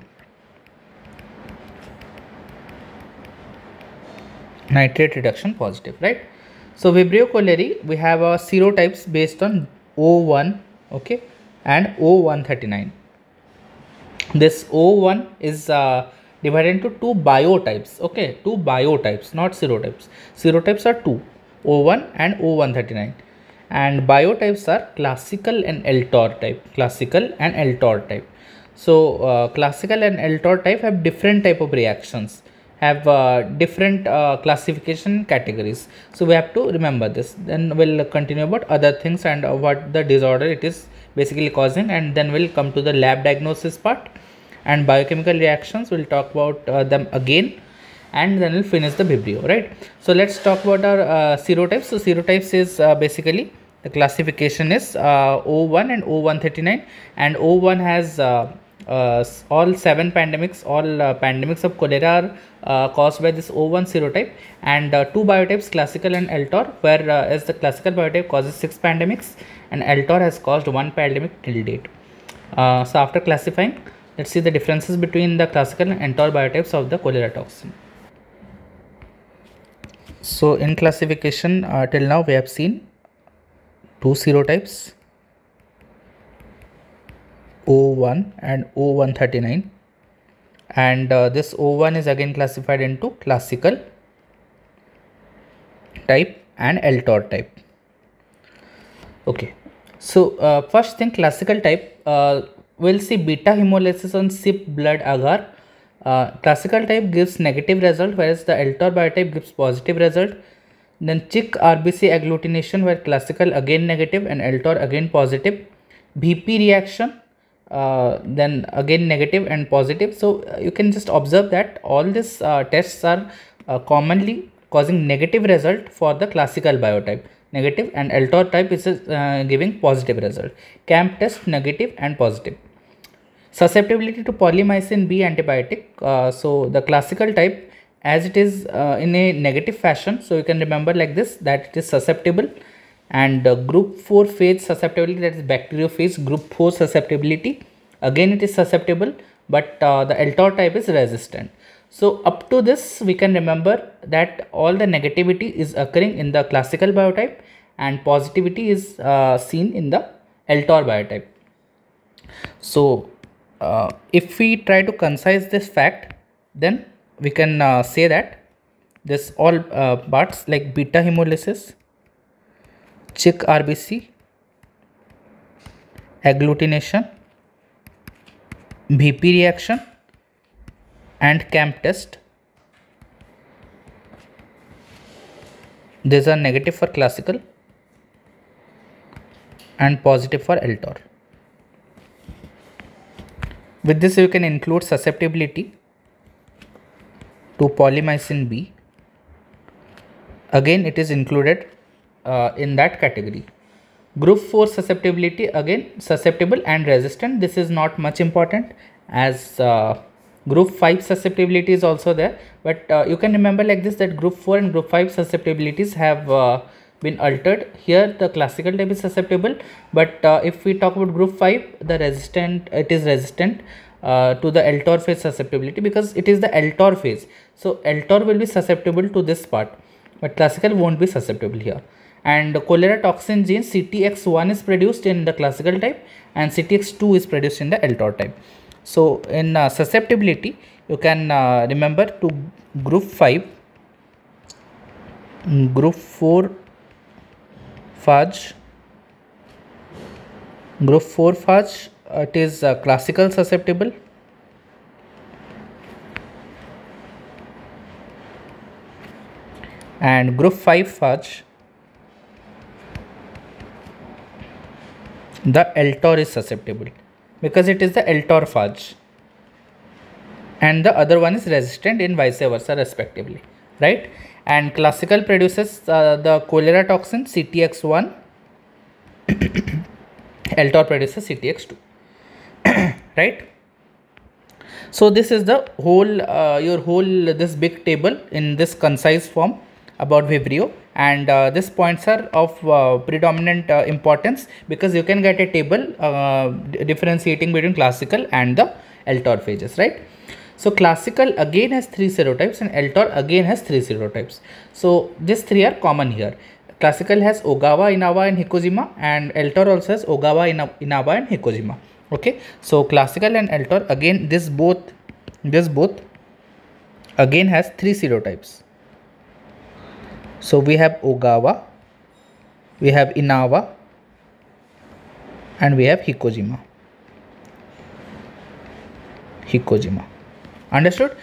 nitrate reduction positive, right? So Vibrio cholerae, we have serotypes based on O1, okay, and O139. This O1 is divided into two biotypes, okay, two biotypes, not serotypes. Serotypes are two, O1 and O139, and biotypes are classical and LTOR type, classical and LTOR type. So classical and LTOR type have different type of reactions, have different classification categories. So we have to remember this. Then we'll continue about other things and what the disorder it is basically causing, and then we'll come to the lab diagnosis part and biochemical reactions. We'll talk about them again, and then we'll finish the Vibrio, right? So let's talk about our serotypes. So serotypes is basically the classification is O1 and O139, and O1 has all 7 pandemics, all pandemics of cholera are caused by this O1 serotype, and 2 biotypes, classical and LTOR, where as the classical biotype causes 6 pandemics and LTOR has caused 1 pandemic till date. So after classifying, let's see the differences between the classical and LTOR biotypes of the cholera toxin. So in classification till now we have seen 2 serotypes, O1 and O139, and this O1 is again classified into classical type and LTOR type. Okay, so first thing, classical type, we'll see beta hemolysis on SIP blood agar. Classical type gives negative result, whereas the LTOR biotype gives positive result. Then CHIC RBC agglutination, where classical again negative and LTOR again positive. BP reaction, then again negative and positive. So you can just observe that all these tests are commonly causing negative result for the classical biotype, negative, and LTOR type is giving positive result. CAMP test negative and positive. Susceptibility to polymyxin B antibiotic. So the classical type, as it is in a negative fashion, so you can remember like this, that it is susceptible, and group 4 phase susceptibility, that is bacteriophage group 4 susceptibility, again it is susceptible, but the LTOR type is resistant. So up to this we can remember that all the negativity is occurring in the classical biotype and positivity is seen in the LTOR biotype. So if we try to concise this fact, then we can say that this all parts like beta hemolysis, CHIC RBC, agglutination, BP reaction, and CAMP test, these are negative for classical and positive for LTOR. With this you can include susceptibility to polymyxin B. Again it is included in that category. Group 4 susceptibility, again susceptible and resistant. This is not much important, as group 5 susceptibility is also there, but you can remember like this, that group 4 and group 5 susceptibilities have been altered. Here the classical type is susceptible, but if we talk about group 5, the resistant, it is resistant to the LTOR phase susceptibility, because it is the LTOR phase. So LTOR will be susceptible to this part, but classical won't be susceptible here. And cholera toxin gene CTX1 is produced in the classical type and CTX2 is produced in the LTOR type. So in susceptibility, you can remember to group 5, group 4 phage, group 4 phage, it is classical susceptible, and group 5 phage, the LTOR is susceptible because it is the LTOR phage, and the other one is resistant in vice versa respectively, right? And classical produces the cholera toxin CTX1, LTOR produces CTX2, right? So this is the whole your whole this big table in this concise form about Vibrio, and these points are of predominant importance because you can get a table differentiating between classical and the LTOR phages, right? So classical again has 3 serotypes and Eltor again has 3 serotypes. So these 3 are common here. Classical has Ogawa, Inawa and Hikojima, and Eltor also has Ogawa, Inaba and Hikojima. Okay, so classical and Eltor again, this both again has 3 serotypes. So we have Ogawa, we have Inawa, and we have Hikojima. Understood?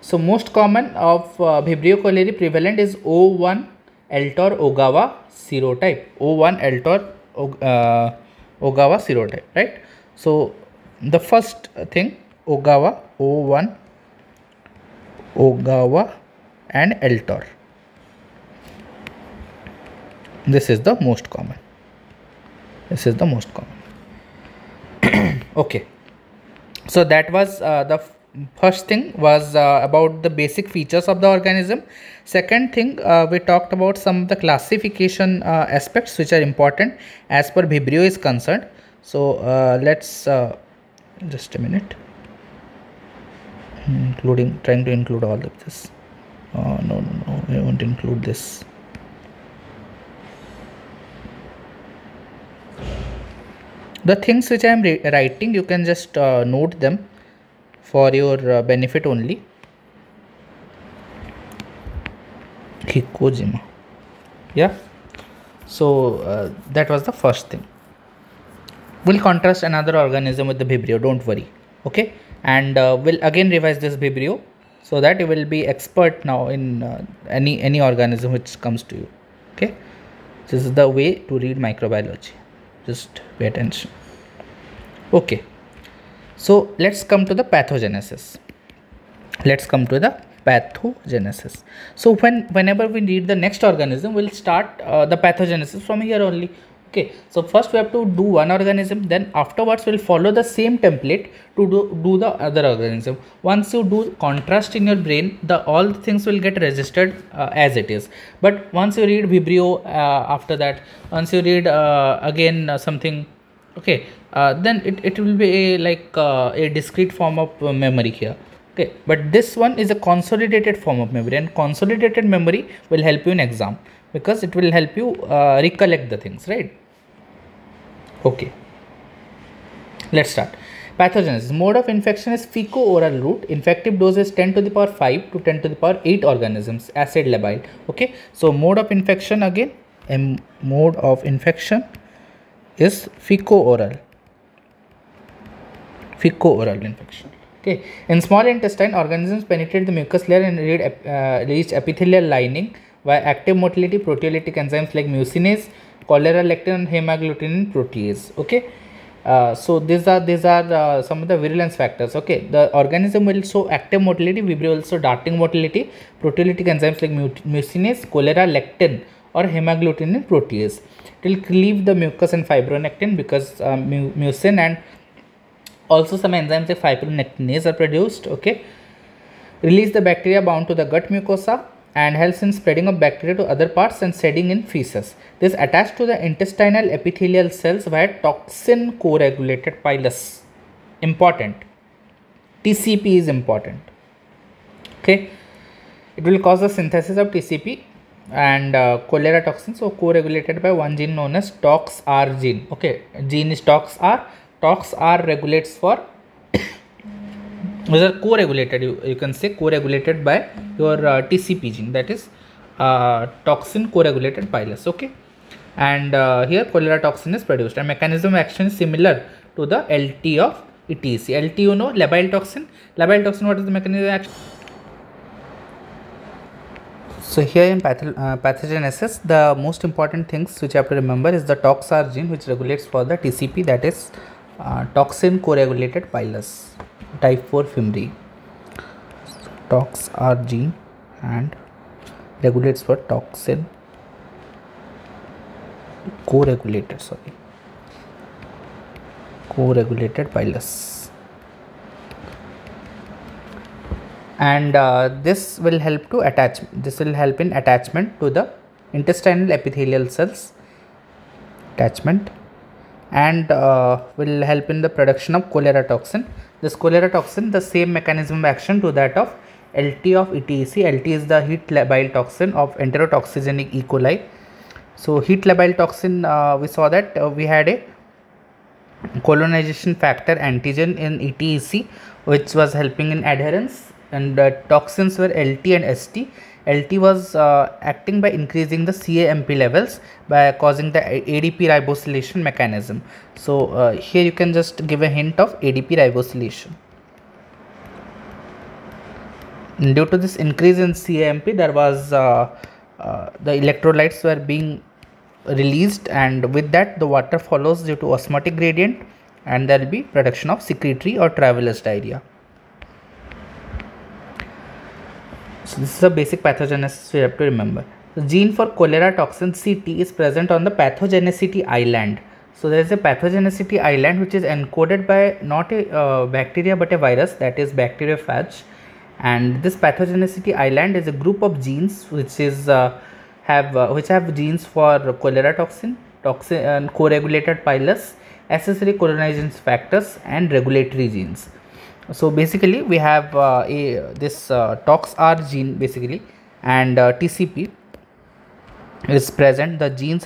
So most common of Vibrio cholerae prevalent is O1 Eltor Ogawa serotype. O1 Eltor Ogawa serotype, right? So the first thing, Ogawa, O1 Ogawa and Eltor. This is the most common. Okay. So that was the first thing was about the basic features of the organism. Second thing, we talked about some of the classification aspects which are important as per Vibrio is concerned. So let's just a minute, trying to include all of this. No, I won't include this. The things which I am writing, you can just note them for your benefit only. Hikojima. Yeah. So that was the first thing. We'll contrast another organism with the Vibrio, don't worry. Okay. And we'll again revise this Vibrio so that you will be expert now in any organism which comes to you. Okay. This is the way to read microbiology. Just pay attention. Okay, so let's come to the pathogenesis. So whenever we read the next organism, we'll start the pathogenesis from here only. Okay, so first we have to do one organism, then afterwards we'll follow the same template to do the other organism. Once you do contrast in your brain, all the things will get registered as it is. But once you read Vibrio, after that, once you read again something, okay, then it will be a discrete form of memory here. Okay, but this one is a consolidated form of memory, and consolidated memory will help you in exam because it will help you recollect the things, right? Okay, let's start. Pathogenesis. Mode of infection is fecal-oral route. Infective dose is 10 to the power 5 to 10 to the power 8 organisms, acid labile. Okay, so mode of infection again, mode of infection is fecal-oral infection. Okay, in small intestine, organisms penetrate the mucus layer and reach epithelial lining via active motility proteolytic enzymes like mucinase, cholera lectin, and hemagglutinin protease. Okay, so these are some of the virulence factors. Okay, the organism will show active motility, Vibrio will show darting motility, proteolytic enzymes like mucinase, cholera lectin, or hemagglutinin protease. It will cleave the mucus and fibronectin because mucin and also some enzymes like fibronectinase are produced. Okay, release the bacteria bound to the gut mucosa and helps in spreading of bacteria to other parts and shedding in feces. This attached to the intestinal epithelial cells via toxin co-regulated pilus. Important. TCP is important. Okay, it will cause the synthesis of TCP and cholera toxin, so co-regulated by one gene known as TOX-R gene. Okay, gene is TOX-R. TOX-R regulates for these are co-regulated, you can say co-regulated by your TCP gene, that is toxin co-regulated pilus. Okay, and here cholera toxin is produced, and mechanism of action is similar to the LT of ETC. LT, you know, labile toxin. What is the mechanism of action? So here in pathogenesis, the most important things which you have to remember is the TOX-R gene, which regulates for the TCP, that is toxin co-regulated pilus, type 4 fimri. TOX-R gene and regulates for toxin co-regulated pilus, and this will help to attach. This will help in attachment to the intestinal epithelial cells, and will help in the production of cholera toxin. this cholera toxin the same mechanism of action to that of LT of ETEC. LT is the heat labile toxin of enterotoxigenic E. coli. So heat labile toxin, we saw that we had a colonization factor antigen in ETEC which was helping in adherence, and toxins were LT and ST. LT was acting by increasing the CAMP levels by causing the ADP ribosylation mechanism. So here you can just give a hint of ADP ribosylation. Due to this increase in CAMP, there was the electrolytes were being released, and with that the water follows due to osmotic gradient, and there will be production of secretory or traveler's diarrhea. So this is a basic pathogenesis we have to remember. The gene for cholera toxin CT is present on the pathogenicity island. So there is a pathogenicity island which is encoded by not a bacteria but a virus, that is bacteriophage. And this pathogenicity island is a group of genes which is have genes for cholera toxin, and co-regulated pilus, accessory colonization factors, and regulatory genes. So basically we have this TOXR gene basically, and TCP is present. The genes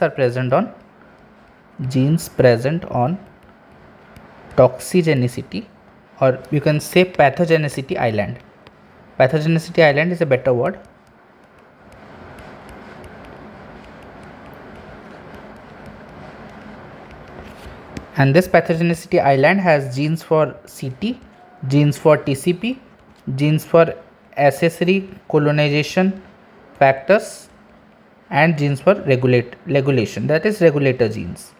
present on toxigenicity, or you can say pathogenicity island. Pathogenicity island is a better word. And this pathogenicity island has genes for CT, genes for TCP, genes for accessory colonization factors, and genes for regulation, that is regulator genes.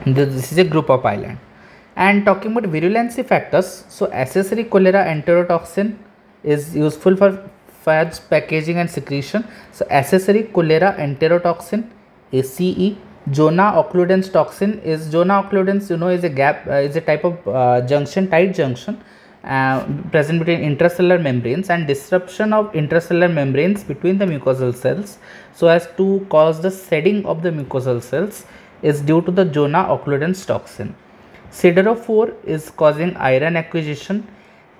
This is a group of island. And talking about virulency factors, so accessory cholera enterotoxin is useful for phage packaging and secretion. So accessory cholera enterotoxin, ACE. Zona occludens toxin is, zona occludens is a gap, is a type of tight junction present between intracellular membranes, and disruption of intracellular membranes between the mucosal cells so as to cause the shedding of the mucosal cells is due to the zona occludens toxin. Siderophore is causing iron acquisition.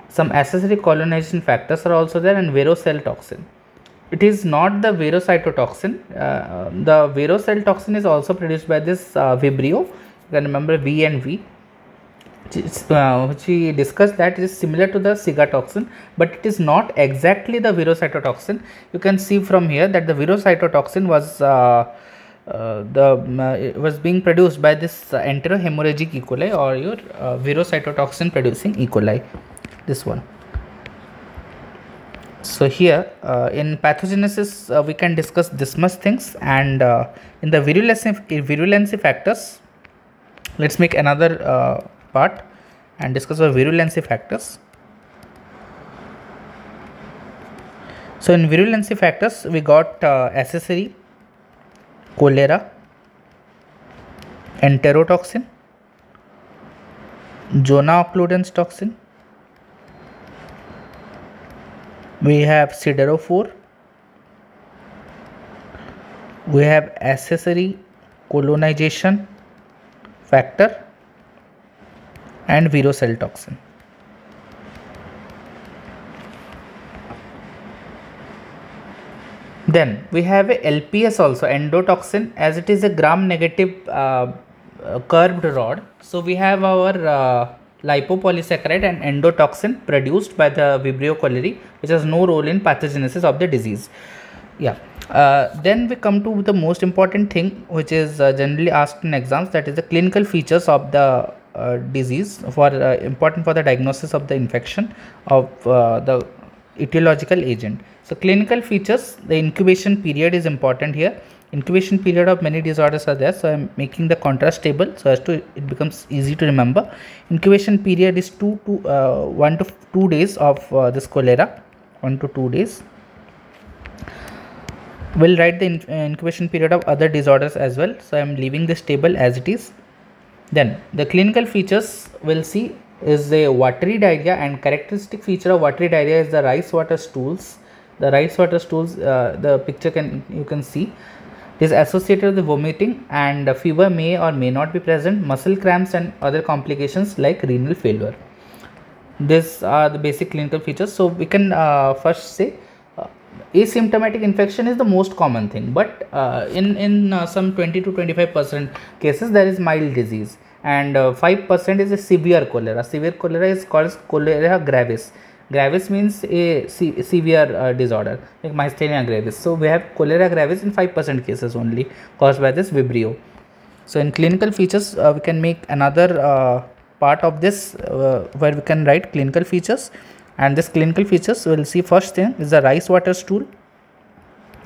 Some accessory colonization factors are also there, and varocell toxin. It is not the verocytotoxin. The varocell toxin is also produced by this Vibrio. You can remember V and V, which we discussed, that is similar to the cigatoxin, but it is not exactly the verocytotoxin. You can see from here that the verocytotoxin was was being produced by this enterohemorrhagic E. coli, or your verocytotoxin producing E. coli, this one. So here in pathogenesis we can discuss this much things, and in the virulency factors, let's make another part and discuss our virulency factors. So in virulency factors we got accessory cholera enterotoxin, zona occludens toxin, we have siderophore, we have accessory colonization factor, and varocell toxin. Then we have a LPS also, endotoxin, as it is a gram negative curved rod. So we have our lipopolysaccharide and endotoxin produced by the Vibrio cholerae, which has no role in pathogenesis of the disease. Yeah. Then we come to the most important thing, which is generally asked in exams, that is the clinical features of the disease, for important for the diagnosis of the infection of the etiological agent. So clinical features, the incubation period is important here. Incubation period of many disorders are there, so I am making the contrast table so as to it becomes easy to remember. Incubation period is 1 to 2 days of this cholera, 1 to 2 days. We'll write the incubation period of other disorders as well, so I am leaving this table as it is. Then the clinical features we'll see is a watery diarrhea, and characteristic feature of watery diarrhea is the rice water stools. The rice water stools, the picture you can see. It is associated with vomiting, and fever may or may not be present, muscle cramps and other complications like renal failure. These are the basic clinical features. So we can first say asymptomatic infection is the most common thing, but in some 20 to 25% cases there is mild disease, and 5% is a severe cholera. Severe cholera is called cholera gravis. Gravis means a severe disorder like myasthenia gravis. So we have cholera gravis in 5% cases only caused by this Vibrio. So in clinical features, we can make another part of this where we can write clinical features, and this clinical features we will see. First thing is the rice water stool.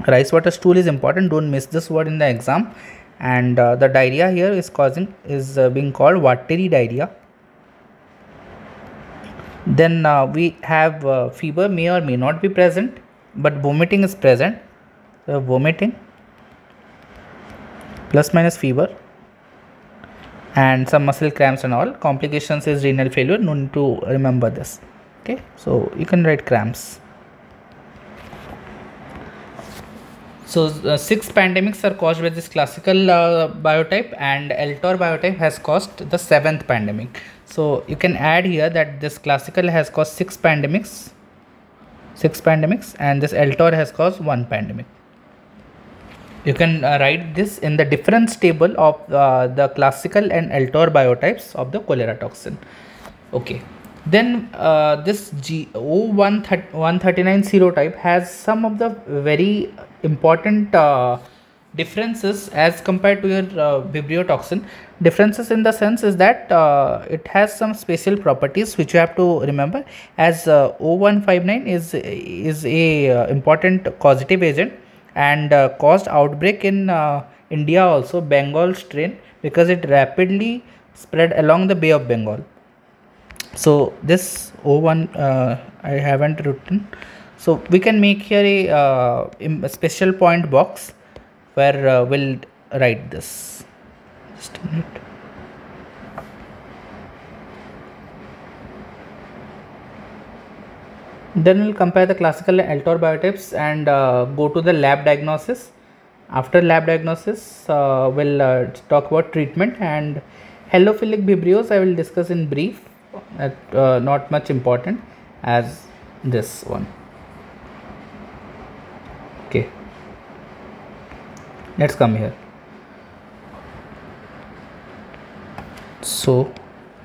Rice water stool is important, don't miss this word in the exam. And the diarrhea here is being called watery diarrhea. Then we have fever may or may not be present, but vomiting is present. Vomiting plus minus fever and some muscle cramps and all. Complications is renal failure, no need to remember this. Okay, so you can write cramps. So 6 pandemics are caused by this classical biotype, and Eltor biotype has caused the 7th pandemic. So you can add here that this classical has caused 6 pandemics, and this Eltor has caused 1 pandemic. You can write this in the difference table of the classical and Eltor biotypes of the cholera toxin. Okay. Then this O139 serotype has some of the very important differences as compared to your Vibrio toxin. Differences in the sense is that it has some special properties which you have to remember, as O159 is a important causative agent, and caused outbreak in India also, Bengal strain, because it rapidly spread along the Bay of Bengal. So this O1 I haven't written, so we can make here a special point box where we'll write this. Just a minute. Then we'll compare the classical Eltor biotypes and go to the lab diagnosis. After lab diagnosis, we'll talk about treatment, and halophilic Vibrios I will discuss in brief. Not much important as this one. Okay, let's come here. So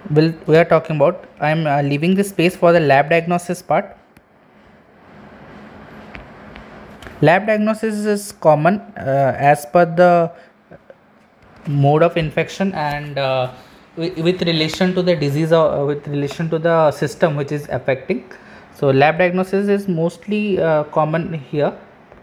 we are talking about, I am leaving the space for the lab diagnosis part. Lab diagnosis is common as per the mode of infection and with relation to the disease or with relation to the system which is affecting. So lab diagnosis is mostly common here,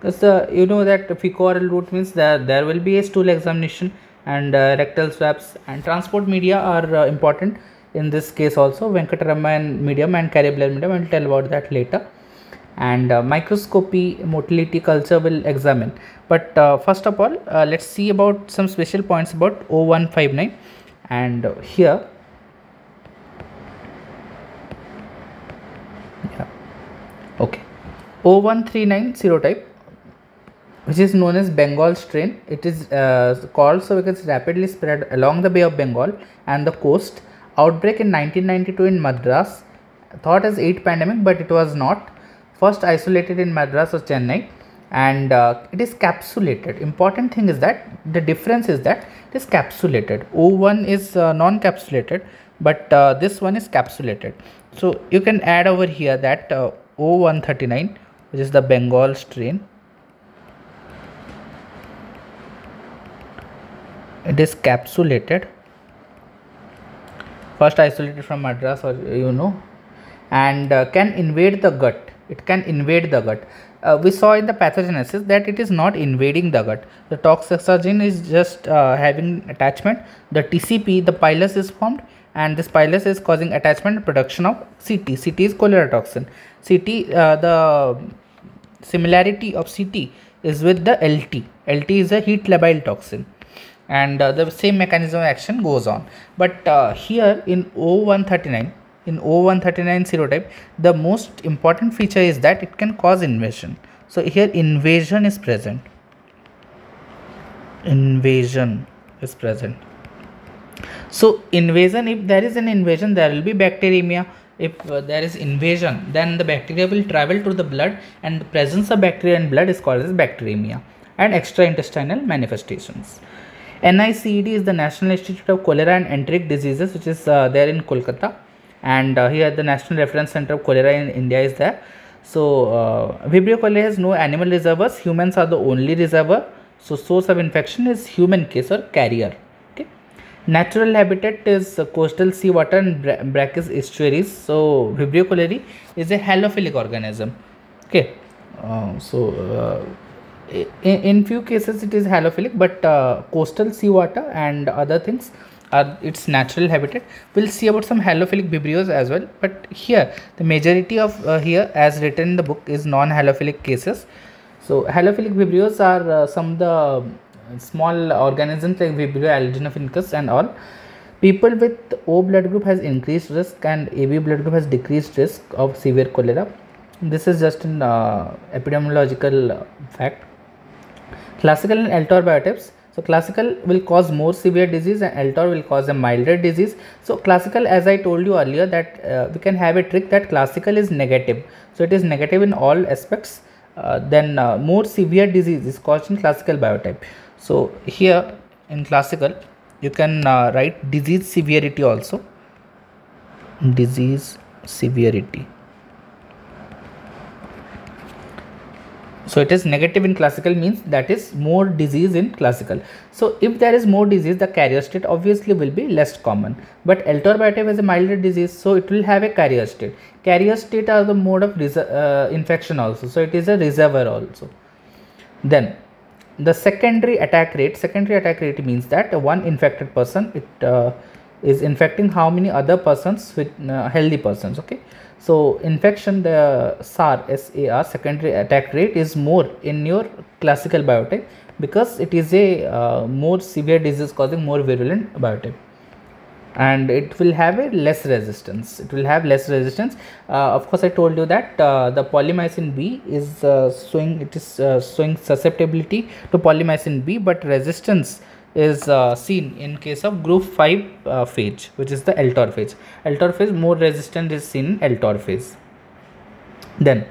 because you know that fecal route means that there will be a stool examination, and rectal swabs and transport media are important in this case also. Venkataraman medium and Caribbean medium, I will tell about that later. And microscopy motility culture will examine. But first of all, let's see about some special points about O159. And here, yeah, okay, O139 serotype, which is known as Bengal strain. It is called so because it rapidly spread along the Bay of Bengal and the coast. Outbreak in 1992 in Madras, thought as 8 pandemic, but it was not. First isolated in Madras or Chennai, and it is capsulated. Important thing is that the difference is that it is capsulated. O1 is non-capsulated, but this one is capsulated. So you can add over here that O139, which is the Bengal strain, it is capsulated, first isolated from Madras, or you know, and can invade the gut. It can invade the gut. We saw in the pathogenesis that it is not invading the gut. The toxoxazine is just having attachment. The TCP, the pilus is formed, and this pilus is causing attachment and production of CT. CT is cholera toxin. CT, the similarity of CT is with the LT. LT is a heat labile toxin, and the same mechanism of action goes on. But here in O139, serotype, the most important feature is that it can cause invasion. So here invasion is present. invasion is present. So invasion, if there is an invasion, there will be bacteremia. If there is invasion, then the bacteria will travel to the blood, and the presence of bacteria in blood is called as bacteremia. And extraintestinal manifestations. NICED is the National Institute of Cholera and Enteric Diseases, which is there in Kolkata, and here the National Reference Center of Cholera in India is there. So Vibrio cholerae has no animal reservoirs. Humans are the only reservoir. So source of infection is human case or carrier. Okay. Natural habitat is coastal seawater and brackish estuaries. So Vibrio cholerae is a halophilic organism. Okay. In few cases it is halophilic, but coastal seawater and other things are its natural habitat. We'll see about some halophilic vibrios as well, but here the majority of here as written in the book is non-halophilic cases. So halophilic vibrios are some of the small organisms like Vibrio alginophilicus and all. People with O blood group has increased risk and AB blood group has decreased risk of severe cholera. This is just an epidemiological fact. Classical and Altor biotypes. So classical will cause more severe disease and Altor will cause a milder disease. So classical, as I told you earlier, that we can have a trick that classical is negative. So it is negative in all aspects. Then more severe disease is caused in classical biotype. So here in classical, you can write disease severity also. Disease severity. So it is negative in classical, means that is more disease in classical. So if there is more disease, the carrier state obviously will be less common. But Altor biotype has a milder disease, so it will have a carrier state. Carrier state are the mode of infection also. So it is a reservoir also. Then the secondary attack rate. Secondary attack rate means that one infected person is infecting how many other persons with healthy persons. Okay. So infection, the SAR, secondary attack rate is more in your classical biotype because it is a more severe disease causing more virulent biotype, and it will have a less resistance. It will have less resistance. Of course, I told you that the polymyxin B is showing susceptibility to polymyxin B, but resistance is seen in case of group 5 phage, which is the Altor phage. Altor phage, more resistant is seen in Altor phase. Then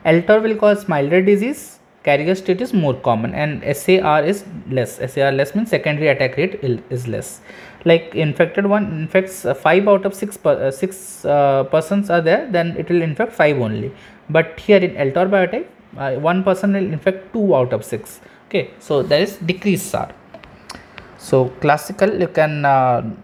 Altor will cause milder disease, carrier state is more common, and SAR is less. SAR less means secondary attack rate is less. Like infected one infects 5 out of 6 persons are there, then it will infect 5 only. But here in Altor biotype, one person will infect 2 out of 6. Okay, so there is decreased SAR. So classical, you can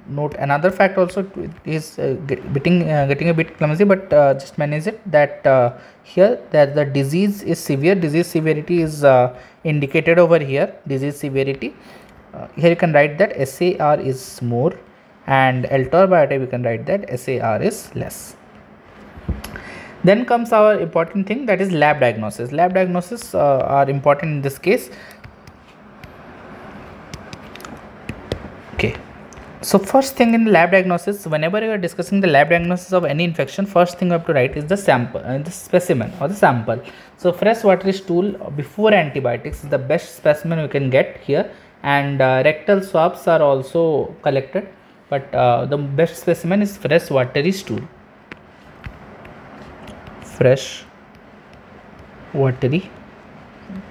note another fact also. It is getting a bit clumsy, but just manage it, that here that the disease is severe. Disease severity is indicated over here. Disease severity. Here you can write that SAR is more, and Altor biotype you can write that SAR is less. Then comes our important thing, that is lab diagnosis. Lab diagnosis are important in this case. Okay, so first thing in lab diagnosis, whenever you are discussing the lab diagnosis of any infection, first thing you have to write is the sample, the specimen or the sample. So fresh watery stool before antibiotics is the best specimen you can get here, and rectal swabs are also collected, but the best specimen is fresh watery stool. Fresh watery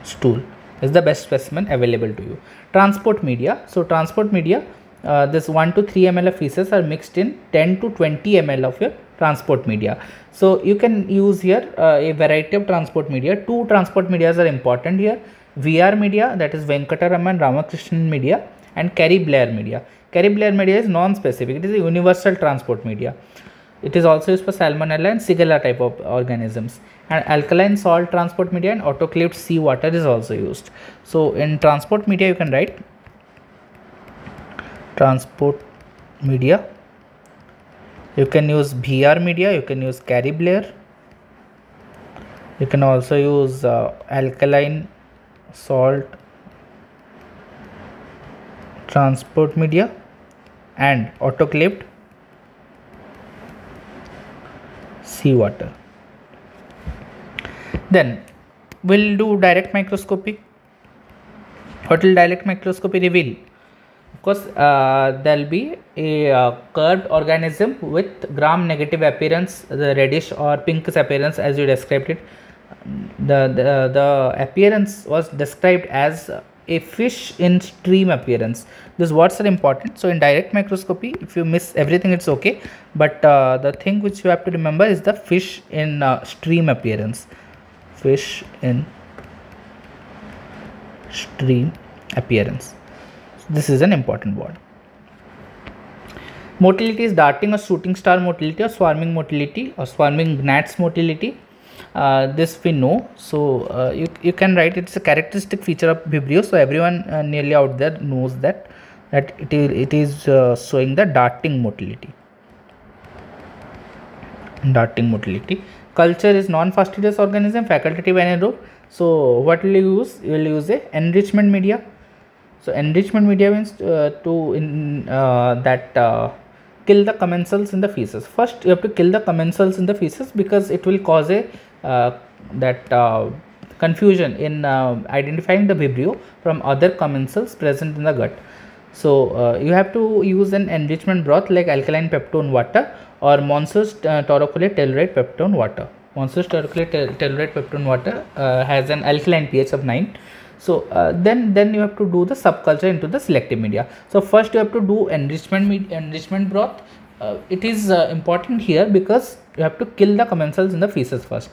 stool is the best specimen available to you. Transport media. So transport media, this 1 to 3 ml of feces are mixed in 10 to 20 ml of your transport media. So you can use here a variety of transport media. 2 transport medias are important here: VR media, that is Venkataraman Ramakrishnan media, and Kerry Blair media. Kerry Blair media is non-specific. It is a universal transport media. It is also used for Salmonella and Shigella type of organisms. And alkaline salt transport media and autoclaved seawater is also used. So in transport media you can write transport media. You can use VR media, you can use Kerry Blair, you can also use alkaline salt transport media and autoclaved seawater. Then we'll do direct microscopy. What will direct microscopy reveal? Of course, there will be a curved organism with gram-negative appearance, the reddish or pinkish appearance as you described it. The appearance was described as a fish in stream appearance. These words are important. So in direct microscopy, if you miss everything, it's okay. But the thing which you have to remember is the fish in stream appearance. Fish in stream appearance. This is an important word. Motility is darting or shooting star motility or swarming gnats motility. This we know. So you can write it's a characteristic feature of Vibrio. So everyone nearly out there knows that it is showing the darting motility. Darting motility. Culture is non-fastidious organism, facultative anaerobe. So what will you use? You will use a enrichment media. So enrichment media means kill the commensals in the feces. First, you have to kill the commensals in the feces because it will cause a confusion in identifying the Vibrio from other commensals present in the gut. So you have to use an enrichment broth like alkaline peptone water or Monceau's torricolate telluride peptone water. Monceau's torricolate telluride peptone water has an alkaline pH of 9. So then you have to do the subculture into the selective media. So first you have to do enrichment broth. It is important here because you have to kill the commensals in the feces first.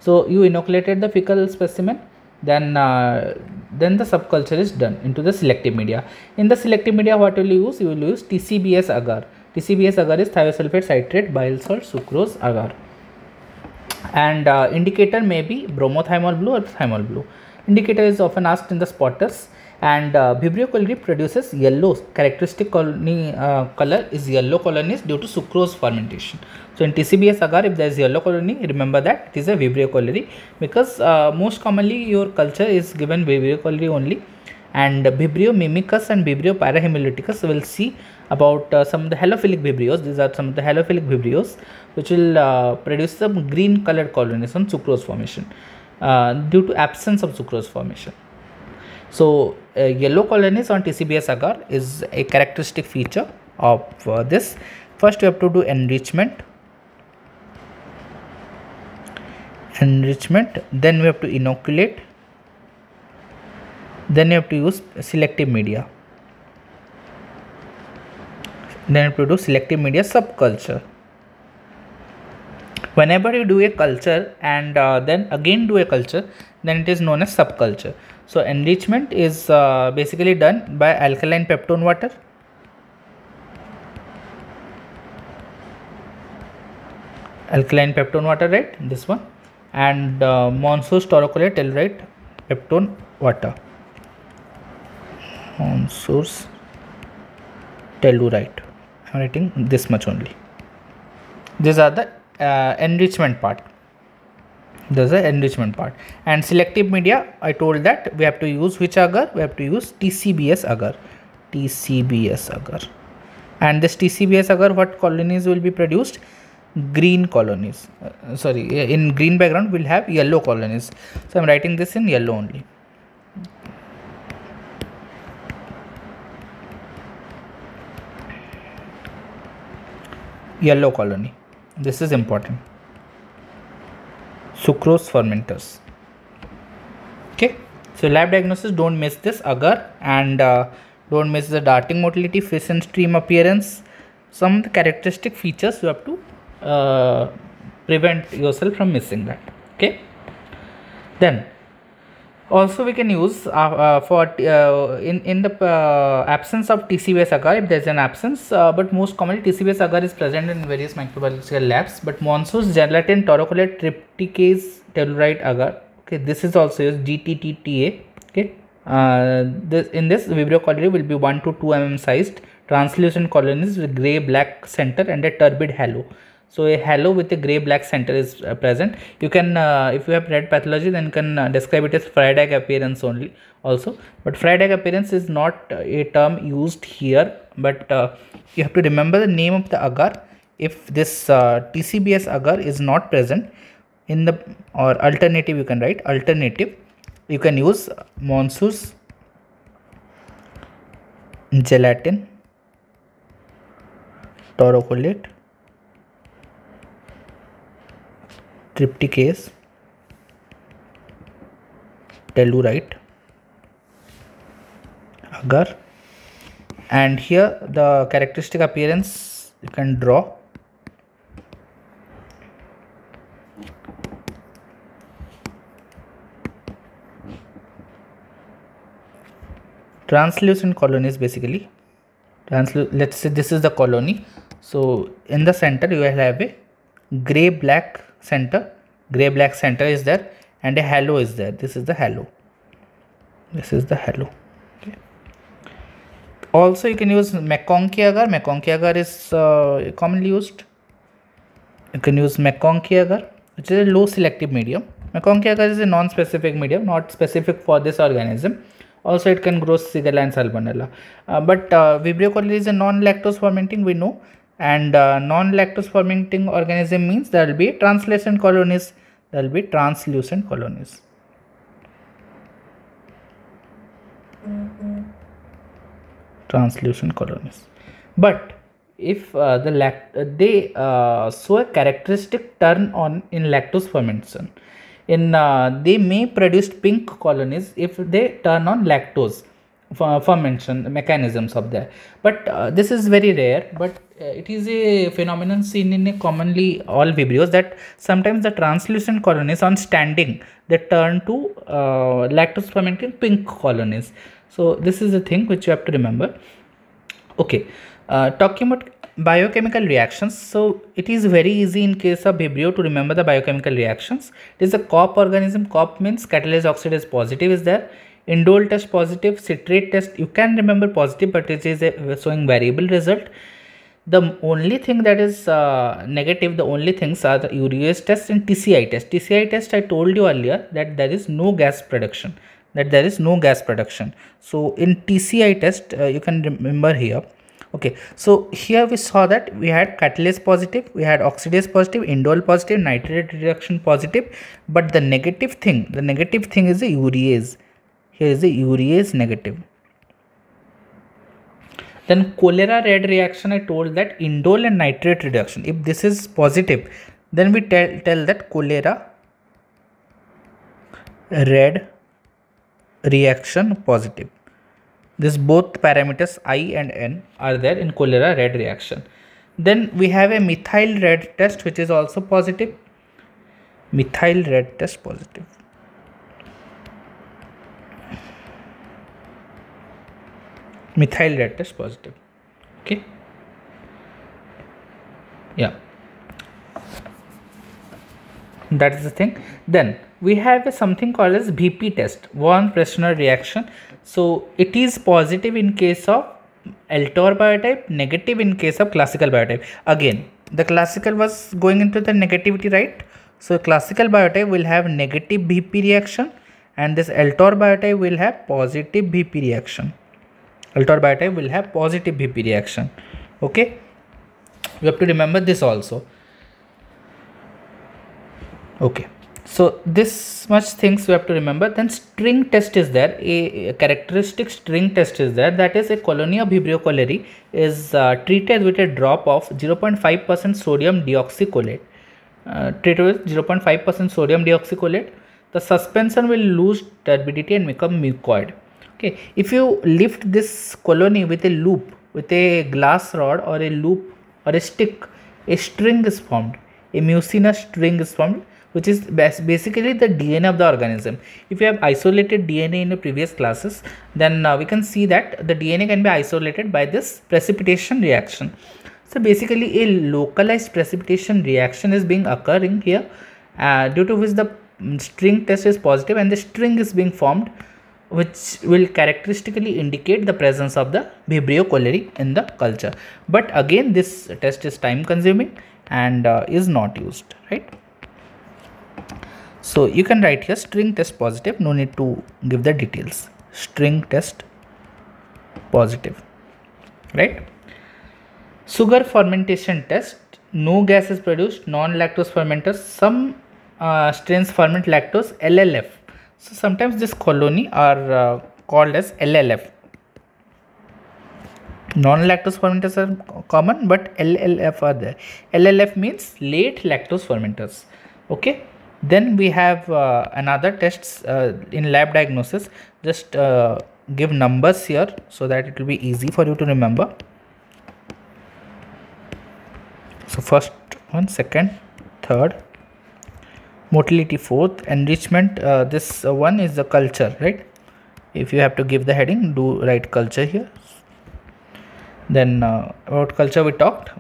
So you inoculated the fecal specimen, then the subculture is done into the selective media. In the selective media, what will you use? You will use TCBS agar. TCBS agar is thiosulfate citrate, bile salt, sucrose, agar. And indicator may be bromothymol blue or thymol blue. Indicator is often asked in the spotters, and Vibrio cholerae produces yellow. Characteristic colony color is yellow colonies due to sucrose fermentation. So in TCBS agar, if there is yellow colony, remember that it is a Vibrio cholerae because most commonly your culture is given Vibrio cholerae only, and Vibrio mimicus and Vibrio parahemolyticus will see about some of the halophilic Vibrios. These are some of the halophilic Vibrios which will produce some green colored colonies on sucrose formation. Due to absence of sucrose formation. So yellow colonies on TCBS agar is a characteristic feature of this. First you have to do enrichment, then we have to inoculate, then you have to use selective media, then you have to do selective media subculture. Whenever you do a culture and then again do a culture, then it is known as subculture. So enrichment is basically done by alkaline peptone water. Alkaline peptone water, right? This one. And Monceau's torricolate telluride peptone water. Monceau's telluride. I am writing this much only. These are the enrichment part. There's an enrichment part. And selective media, I told that we have to use which agar? We have to use TCBS agar. TCBS agar. And this TCBS agar, what colonies will be produced? Green colonies. In green background we'll have yellow colonies. So I'm writing this in yellow only. Yellow colony. This is important. Sucrose fermenters. Okay. So lab diagnosis, don't miss this agar, and don't miss the darting motility, fish and stream appearance. Some of the characteristic features you have to prevent yourself from missing that. Okay. Then also we can use in the absence of TCBS agar, if there is an absence, but most commonly TCBS agar is present in various microbiological labs. But Monceau's gelatin torricolate trypticase telluride agar, okay, this is also used, GTTTA. Okay, in this Vibrio cholerae will be 1 to 2 mm sized, translucent colonies with grey black center and a turbid halo. So a halo with a grey black center is present. You can if you have read pathology, then you can describe it as fried egg appearance only also. But fried egg appearance is not a term used here, but you have to remember the name of the agar. If this TCBS agar is not present in the, or alternative, you can write alternative, you can use Monceau's gelatin, taurocolate, trypticase, tellurite, agar. And here the characteristic appearance you can draw. Translucent colonies, basically let's say this is the colony. So in the center you will have a gray black center. Gray black center is there and a halo is there. This is the halo. This is the halo. Okay. Also you can use McConkey agar. McConkey agar is commonly used. You can use McConkey agar, which is a low selective medium. McConkey agar is a non-specific medium, not specific for this organism. Also it can grow Shigella and Salmonella. But Vibrio cholerae is a non-lactose fermenting, we know. And non-lactose fermenting organism means there will be translucent colonies. There will be translucent colonies. Translucent colonies. But if they show a characteristic turn on in lactose fermentation, they may produce pink colonies if they turn on lactose fermentation mechanisms of that. But this is very rare, but it is a phenomenon seen in a commonly all vibrios, that sometimes the translucent colonies on standing they turn to lactose fermenting pink colonies. So this is the thing which you have to remember. Okay, talking about biochemical reactions. So it is very easy in case of Vibrio to remember the biochemical reactions. It is a COP organism. COP means catalase oxidase positive is there. Indole test positive, citrate test you can remember positive, but it is showing variable result. The only thing that is negative, the only things are the urease test and TCI test. TCI test I told you earlier that there is no gas production. So in TCI test you can remember here. Okay, so here we saw that we had catalase positive, we had oxidase positive, indole positive, nitrate reduction positive, but the negative thing is the urease. Here is the urease negative. Then cholera red reaction, I told that indole and nitrate reduction. If this is positive, then we tell that cholera red reaction positive. This both parameters I and N are there in cholera red reaction. Then we have a methyl red test which is also positive. Methyl red test positive. Methyl red test positive. Okay. Yeah. That is the thing. Then we have something called as BP test, von Presner reaction. So it is positive in case of Altor biotype, negative in case of classical biotype. Again, the classical was going into the negativity, right? So classical biotype will have negative BP reaction and this Altor biotype will have positive BP reaction. Altor biotype will have positive BP reaction. Okay, you have to remember this also. Okay, so this much things you have to remember. Then string test is there, a characteristic string test is there, that is a colony of Vibrio cholerae is treated with a drop of 0.5% sodium deoxycholate. Treated with 0.5% sodium deoxycholate, the suspension will lose turbidity and become mucoid. Okay, if you lift this colony with a loop, with a glass rod or a loop or a stick, a string is formed, a mucinous string is formed, which is basically the DNA of the organism. If you have isolated DNA in the previous classes, then we can see that the DNA can be isolated by this precipitation reaction. So basically a localized precipitation reaction is being occurring here, due to which the string test is positive and the string is being formed, which will characteristically indicate the presence of the Vibrio cholerae in the culture. But again, this test is time consuming and is not used, right? So you can write here string test positive, no need to give the details. String test positive, right? Sugar fermentation test, no gas is produced, non-lactose fermenters, some strains ferment lactose, LLF. So sometimes this colony are called as LLF. Non-lactose fermenters are common, but LLF are there. LLF means late lactose fermenters. Okay. Then we have another tests in lab diagnosis. Just give numbers here so that it will be easy for you to remember. So first one, second, third, motility fourth, enrichment. This one is the culture, right? If you have to give the heading, do write culture here. Then about culture we talked.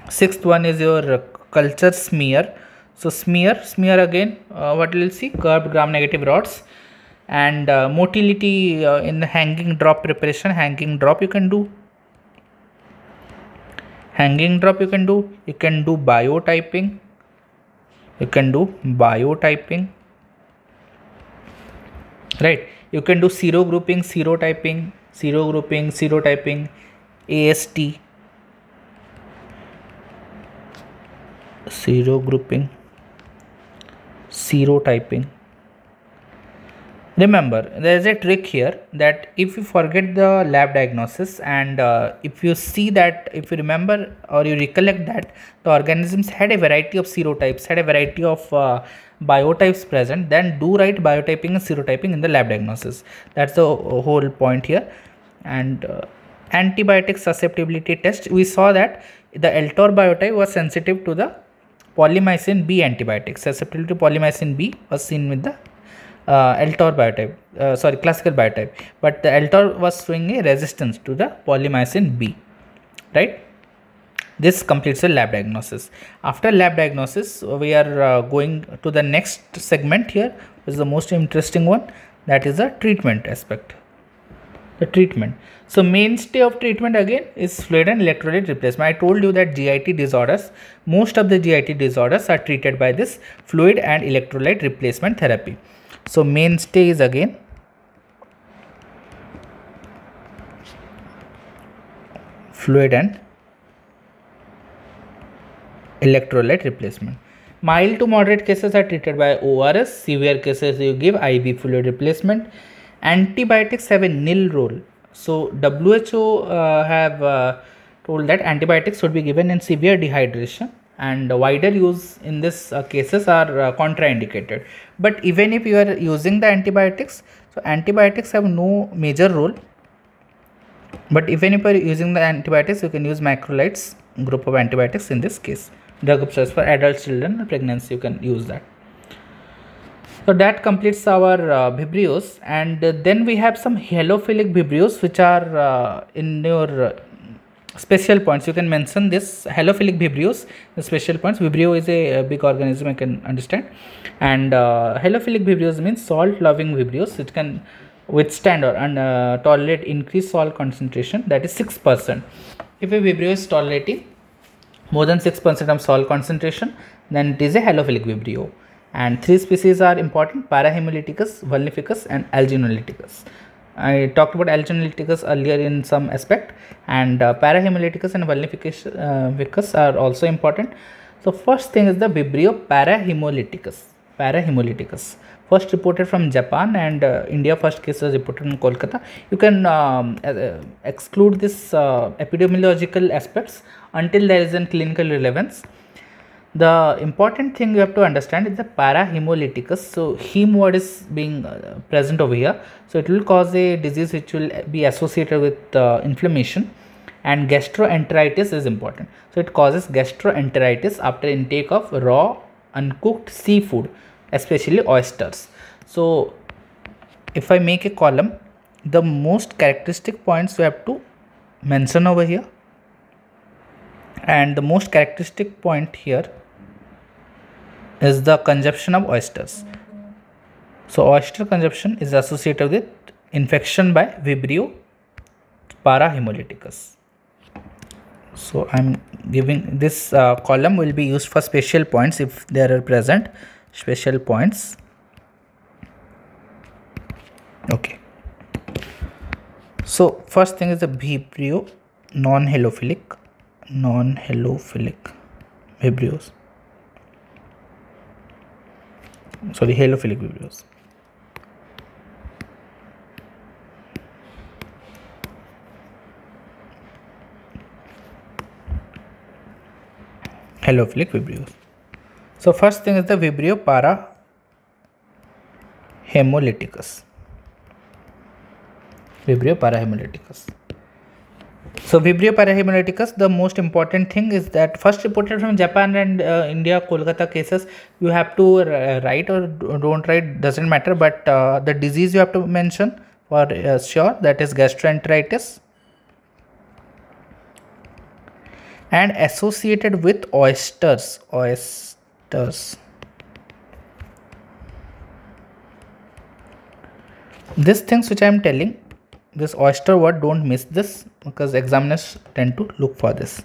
Sixth one is your culture smear. So smear again, what you will see, curved gram negative rods. And motility in hanging drop preparation, hanging drop you can do. Hanging drop you can do. You can do biotyping. Right. You can do zero grouping, serotyping, AST, zero grouping, serotyping. Remember, there is a trick here that if you forget the lab diagnosis and if you see that, if you remember or you recollect that the organisms had a variety of serotypes, had a variety of biotypes present, then do write biotyping and serotyping in the lab diagnosis. That's the whole point here. And antibiotic susceptibility test, we saw that the Eltor biotype was sensitive to the polymyxin B antibiotic. Susceptibility to polymyxin B was seen with the Eltor biotype, classical biotype, but the Eltor was showing a resistance to the polymyxin B, right? This completes the lab diagnosis. After lab diagnosis, we are going to the next segment here, which is the most interesting one, that is the treatment aspect. The treatment. So mainstay of treatment again is fluid and electrolyte replacement. I told you that GIT disorders, most of the GIT disorders are treated by this fluid and electrolyte replacement therapy. So mainstay is again fluid and electrolyte replacement. Mild to moderate cases are treated by ORS. Severe cases you give IV fluid replacement. Antibiotics have a nil role. So WHO have told that antibiotics should be given in severe dehydration, and wider use in this cases are contraindicated. But even if you are using the antibiotics, so antibiotics have no major role. But even if you are using the antibiotics, you can use macrolides group of antibiotics in this case. Drug of choice for adult children and pregnancy, you can use that. So that completes our Vibrios, and then we have some halophilic Vibrios which are in your special points. You can mention this halophilic Vibrios, the special points. Vibrio is a big organism, I can understand, and halophilic Vibrios means salt loving Vibrios. It can withstand or tolerate increased salt concentration, that is 6%. If a Vibrio is tolerating more than 6% of salt concentration, then it is a halophilic Vibrio. And three species are important: Parahemolyticus, Vulnificus and Alginolyticus. I talked about Alginolyticus earlier in some aspect, and Parahemolyticus and Vulnificus are also important. So first thing is the Vibrio Parahemolyticus. First reported from Japan, and India first case was reported in Kolkata. You can exclude this epidemiological aspects until there is a clinical relevance. The important thing you have to understand is the parahemolyticus. So heme word is being present over here, so it will cause a disease which will be associated with inflammation, and gastroenteritis is important. So it causes gastroenteritis after intake of raw uncooked seafood, especially oysters. So if I make a column, the most characteristic points you have to mention over here, and the most characteristic point here is the consumption of oysters. So oyster consumption is associated with infection by Vibrio parahemolyticus. So I'm giving this column will be used for special points if there are present special points. Okay. So first thing is the Vibrio non-halophilic Vibrios. Sorry, halophilic Vibrios. halophilic Vibrio. So first thing is the Vibrio parahemolyticus. Vibrio parahemolyticus. So Vibrio parahemolyticus, the most important thing is that first reported from Japan and India, Kolkata cases. You have to write or don't write, doesn't matter, but the disease you have to mention for sure, that is gastroenteritis and associated with oysters. These things which I am telling, this oyster word, don't miss this because examiners tend to look for this.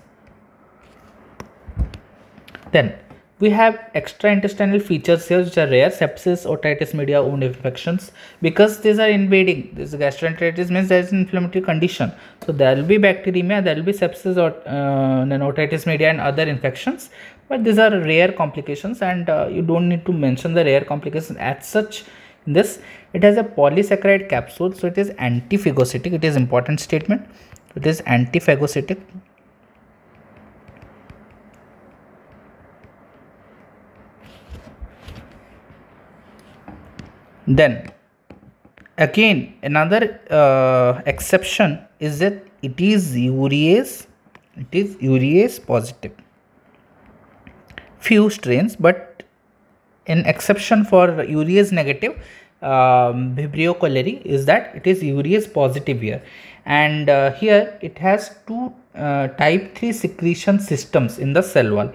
Then we have extraintestinal features here which are rare: sepsis, otitis media, wound infections, because these are invading. This gastroenteritis means there is an inflammatory condition, so there will be bacteremia, there will be sepsis or then otitis media and other infections, but these are rare complications, and you don't need to mention the rare complications as such. In this, it has a polysaccharide capsule, so it is antiphagocytic. It is important statement. It is antiphagocytic. Then again another exception is that it is urease positive. Few strains, but an exception for urease negative Vibrio cholerae is that it is urease positive here, and here it has two type 3 secretion systems in the cell wall.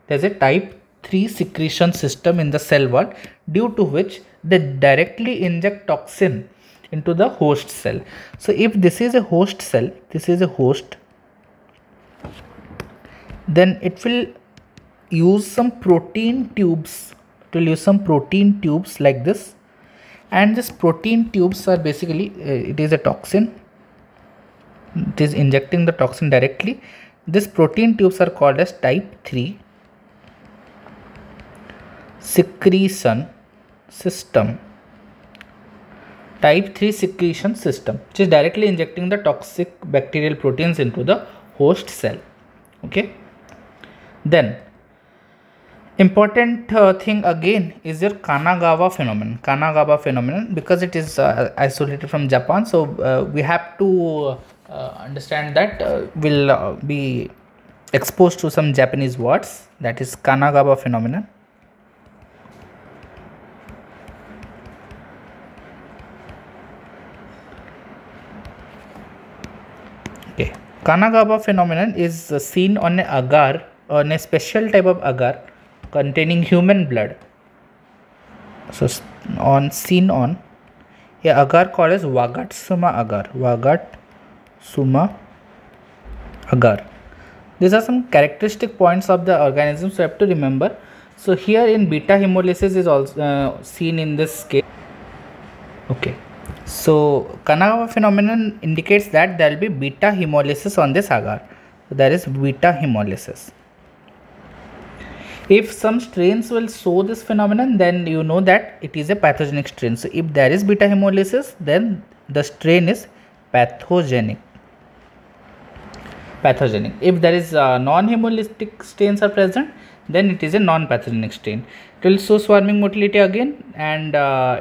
There is a type 3 secretion system in the cell wall, due to which they directly inject toxin into the host cell. So if this is a host cell, this is a host, then it will use some protein tubes. It will use some protein tubes like this, and this protein tubes are basically it is a toxin. It is injecting the toxin directly. These protein tubes are called as type 3 secretion system. Type 3 secretion system, which is directly injecting the toxic bacterial proteins into the host cell. Okay. Then important thing again is your Kanagawa phenomenon. Because it is isolated from Japan, so we have to understand that we'll be exposed to some Japanese words, that is Kanagawa phenomenon. Okay, Kanagawa phenomenon is seen on a agar, on a special type of agar containing human blood. So seen on a agar called as Wagatsuma agar. These are some characteristic points of the organism, so you have to remember. So here in beta hemolysis is also seen in this case. Okay, so Kanagawa phenomenon indicates that there will be beta hemolysis on this agar. So there is beta hemolysis. If some strains will show this phenomenon, then you know that it is a pathogenic strain. So if there is beta hemolysis, then the strain is pathogenic. If there is non-hemolytic strains are present, then it is a non-pathogenic strain. It will show swarming motility again, and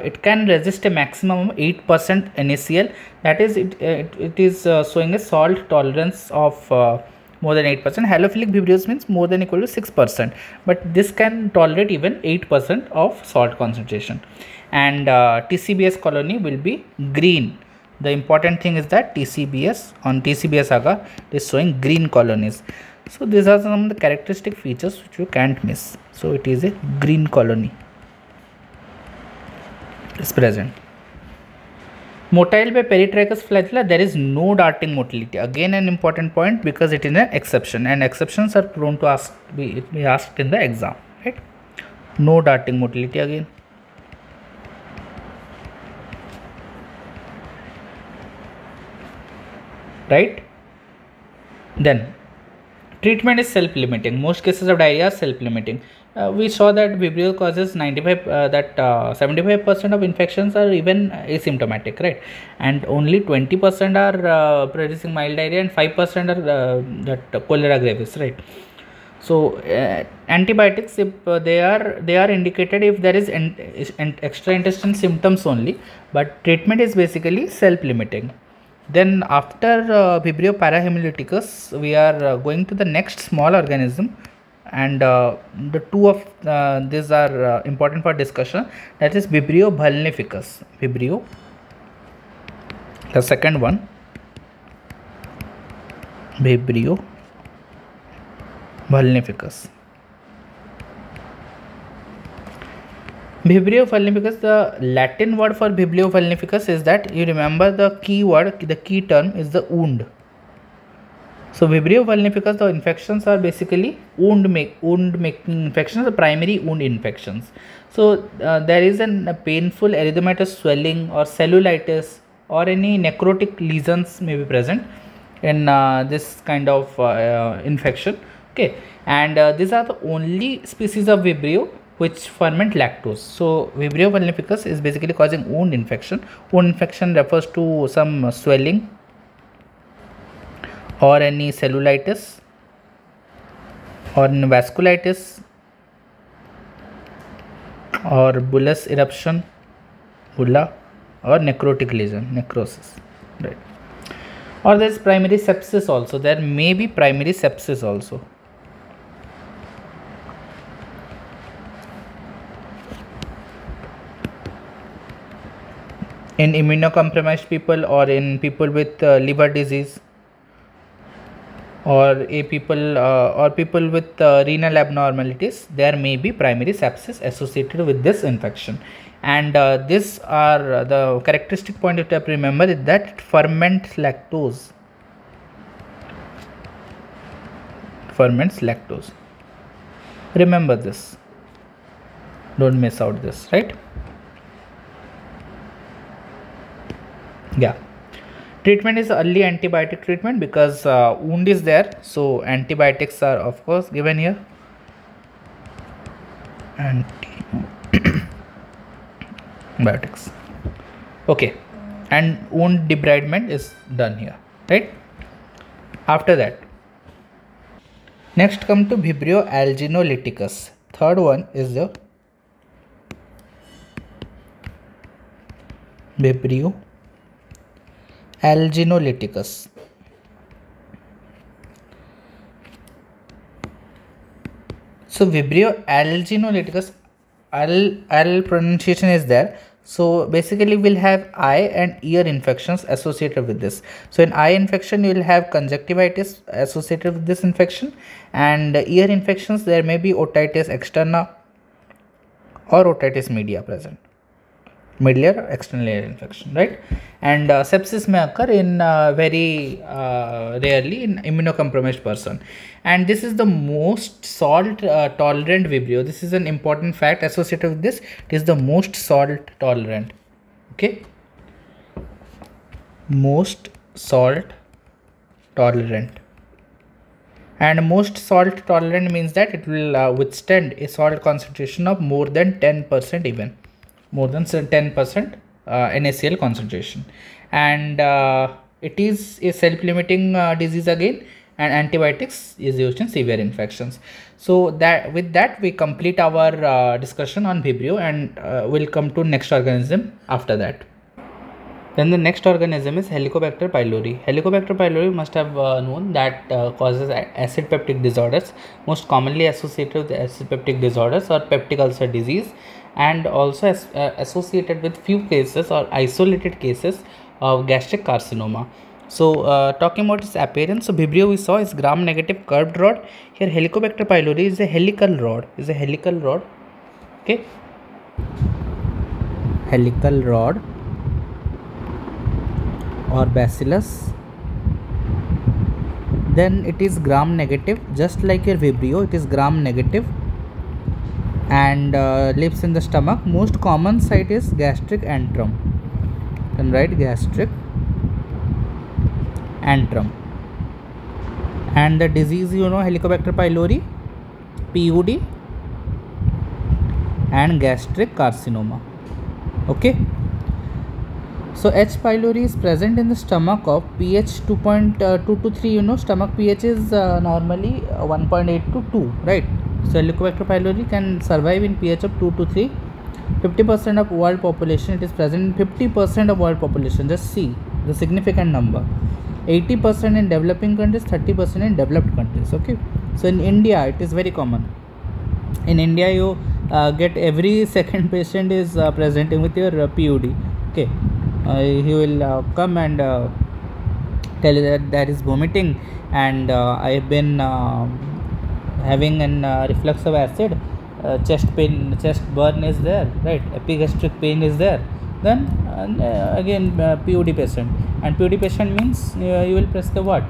it can resist a maximum of 8% NaCl. That is, it is showing a salt tolerance of more than 8%. Halophilic Vibrios means more than equal to 6%, but this can tolerate even 8% of salt concentration. And TCBS colony will be green. The important thing is that TCBS agar is showing green colonies. So these are some of the characteristic features which you can't miss. So it is a green colony is present. Motile by peritrachous flagella, there is no darting motility. Again an important point, because it is an exception, and exceptions are prone to be asked in the exam, right? No darting motility again. Right? Then treatment is self-limiting. Most cases of diarrhea are self-limiting. We saw that Vibrio causes 75% of infections are even asymptomatic, right? And only 20% are producing mild diarrhea, and 5% are that cholera gravis, right? So antibiotics, if they are indicated if there is extra intestine symptoms only, but treatment is basically self-limiting. Then after Vibrio parahemolyticus, we are going to the next small organism, and the two of these are important for discussion. That is Vibrio vulnificus. Vibrio, the second one, Vibrio vulnificus. Vibrio vulnificus, the Latin word for Vibrio vulnificus is that, you remember the key word, the key term is the wound. So Vibrio vulnificus, the infections are basically wound making infections, the primary wound infections. So there is a painful erythematous swelling or cellulitis or any necrotic lesions may be present in this kind of infection. Okay, and these are the only species of Vibrio which ferment lactose. So Vibrio vulnificus is basically causing wound infection. Wound infection refers to some swelling or any cellulitis or vasculitis or bullous eruption, bulla, or necrotic lesion, necrosis, right? Or there is primary sepsis also. There may be primary sepsis also. In immunocompromised people or in people with liver disease, or people with renal abnormalities, there may be primary sepsis associated with this infection. And these are the characteristic point you have to remember, is that it ferments lactose. Remember this, don't miss out this, right? Yeah. Treatment is early antibiotic treatment because wound is there, so antibiotics are of course given here. Antibiotics. Okay, and wound debridement is done here, right? After that, next come to Vibrio alginolyticus. Third one is the Vibrio alginolyticus. So Vibrio alginolyticus, al pronunciation is there. So basically we'll have eye and ear infections associated with this. So in eye infection you will have conjunctivitis associated with this infection, and ear infections there may be otitis externa or otitis media present. Medial or external ear infection, right? And sepsis may occur in very rarely in immunocompromised person. And this is the most salt tolerant Vibrio. This is an important fact associated with this. It is the most salt tolerant. Okay, most salt tolerant. And most salt tolerant means that it will withstand a salt concentration of more than 10%, even more than 10% NaCl concentration. And it is a self-limiting disease again, and antibiotics is used in severe infections. So that with that we complete our discussion on Vibrio, and we'll come to next organism after that. Then the next organism is Helicobacter pylori. Helicobacter pylori must have known that causes acid peptic disorders, most commonly associated with acid peptic disorders or peptic ulcer disease, and also associated with few cases or isolated cases of gastric carcinoma. So talking about its appearance, so Vibrio we saw is gram-negative curved rod. Here Helicobacter pylori is a helical rod. Okay, helical rod or bacillus. Then it is gram negative, just like your Vibrio, it is gram negative, and lives in the stomach. Most common site is gastric antrum. Then write gastric antrum. And the disease, you know, Helicobacter pylori, PUD, and gastric carcinoma. Okay. So H. pylori is present in the stomach of pH 2.2 to 3. Stomach pH is normally 1.8 to 2, right? So Helicobacter pylori can survive in pH of 2 to 3. 50% of world population, it is present in 50% of world population. Just see the significant number. 80% in developing countries, 30% in developed countries. Okay, so in India it is very common. In India you get every second patient is presenting with your PUD. Okay, he will come and tell you that there is vomiting, and I have been having an reflux of acid, chest pain, chest burn is there, right? Epigastric pain is there. Then again PUD patient, and PUD patient means you will prescribe what?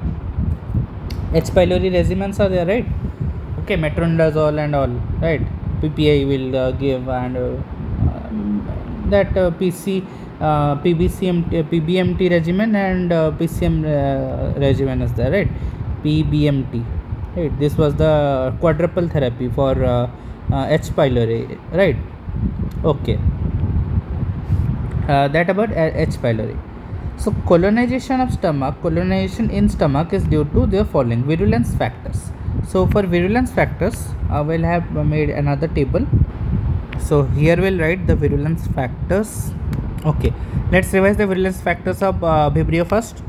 H. pylori regimens are there, right? Okay, metronidazole and all, right? PPI will give, and that PBMT regimen and PCM regimen is there, right? PBMT, right? This was the quadruple therapy for H. pylori, right? Okay, that about H. pylori. So colonization in stomach is due to the following virulence factors. So for virulence factors, I will have made another table. So here we'll write the virulence factors. Okay, let's revise the virulence factors of Vibrio first.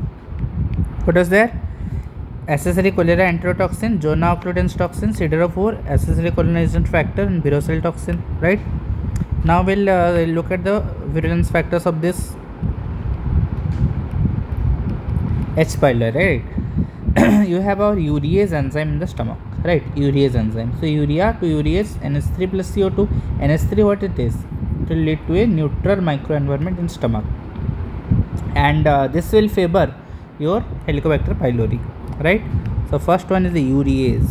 What was there? Accessory cholera enterotoxin, Jonah occludens toxin, siderophore, accessory colonization factor, and virocell toxin, right? Now we'll look at the virulence factors of this H. pylori, right? You have our urease enzyme in the stomach, right? Urease enzyme. So urea to urease, NH3 plus CO2. NH3, what it is? It will lead to a neutral microenvironment in stomach, and this will favor your Helicobacter pylori, right? So first one is the urease.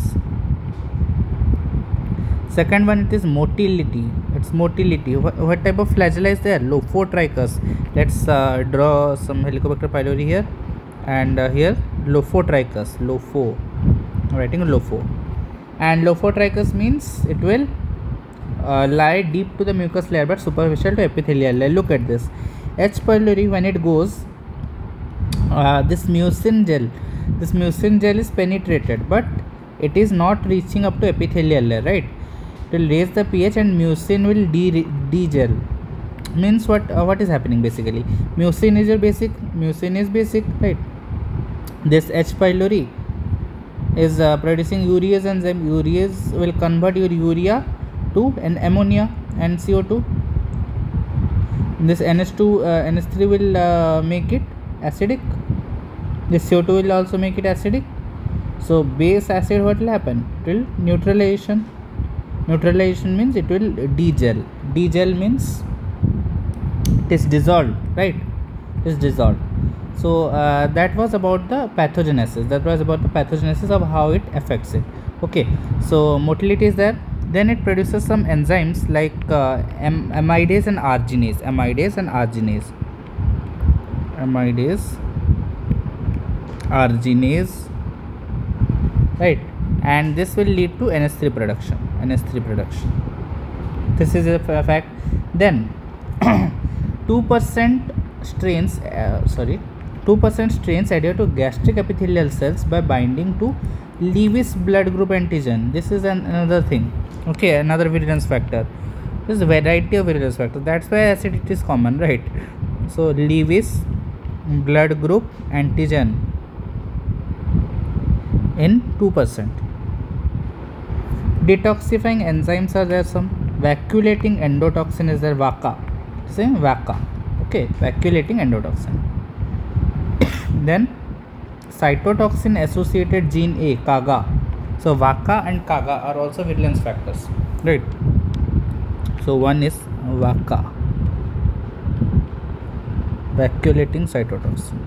Second one, it is motility. It's motility. What type of flagella is there? Lophotrichus. Let's draw some Helicobacter pylori here, and here Lophotrichus. Lopho. I'm writing Lopho. And Lophotrichus means it will lie deep to the mucous layer but superficial to epithelial layer. Look at this. H. pylori, when it goes, this mucin gel is penetrated, but it is not reaching up to epithelial layer, right? It will raise the pH and mucin will degel. Means what is happening basically? Mucin is basic, right? This H. pylori is producing urease enzyme. Urease will convert your urea to an ammonia and CO2. This NH3 will make it acidic. This CO2 will also make it acidic. So base acid, what will happen? It will neutralization. Neutralization means it will degel. Degel means it is dissolved, right? It is dissolved. So that was about the pathogenesis. Of how it affects it. Okay, so motility is there. Then it produces some enzymes like amidase and arginase. Right? And this will lead to NH3 production. This is a fact. Then 2% strains adhere to gastric epithelial cells by binding to Lewis blood group antigen. This is another thing. Okay, another virulence factor. There's a variety of virulence factors. That's why acidity is common, right? So Lewis blood group antigen in 2%. Detoxifying enzymes are there. Some vacuolating endotoxin is there. VACA. Same VACA. Okay, vacuolating endotoxin. Then cytotoxin associated gene A, CAGA. So VACA and CAGA are also virulence factors, right? So one is VACA, vacuolating cytotoxin.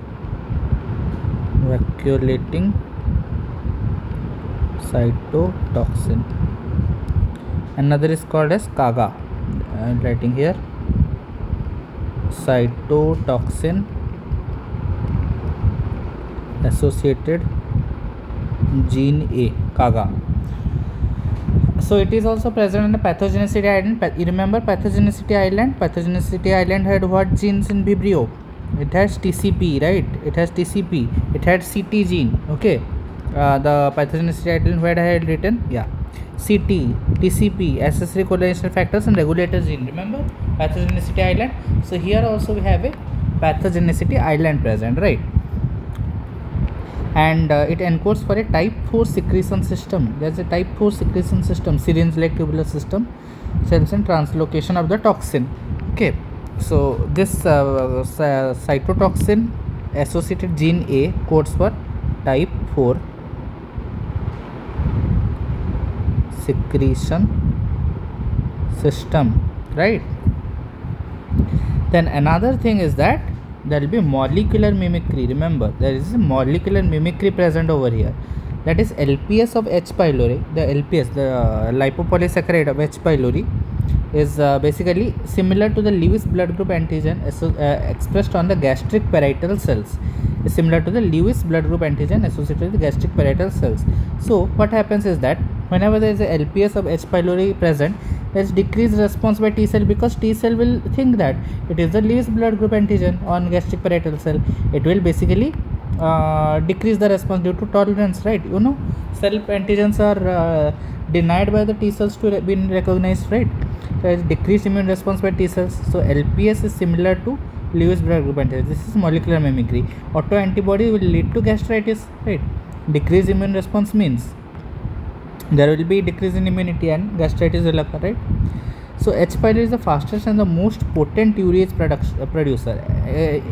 Another is called as CAGA. I'm writing here cytotoxin associated gene A, CAGA. So it is also present in the pathogenicity island. You remember pathogenicity island? Pathogenicity island had what genes in Vibrio? it has TCP, right? It has TCP. It had CT gene. Okay, the pathogenicity island where I had written, yeah, CT, TCP, accessory correlation factors, and regulator gene. Remember pathogenicity island. So here also we have a pathogenicity island present, right? And it encodes for a type 4 secretion system. There's a type 4 secretion system, syringe like tubular system, cells and translocation of the toxin. Okay, so this cytotoxin associated gene A codes for type 4 secretion system, right? Then another thing is that there will be molecular mimicry. Remember, there is a molecular mimicry present over here. That is LPS of H. pylori. The LPS, the lipopolysaccharide of H. pylori, is basically similar to the Lewis blood group antigen expressed on the gastric parietal cells. Is similar to the Lewis blood group antigen associated with gastric parietal cells. So what happens is that whenever there is a LPS of H. pylori present, there is decreased response by T cell, because T cell will think that it is the Lewis blood group antigen on gastric parietal cell. It will basically decrease the response due to tolerance, right? You know, self antigens are denied by the T cells to be recognized, right? There is decreased immune response by T cells. So LPS is similar to Lewis blood group antigen. This is molecular mimicry. Autoantibody will lead to gastritis, right? Decreased immune response means there will be decrease in immunity and gastritis will occur, right? So H. pylori is the fastest and the most potent urease producer.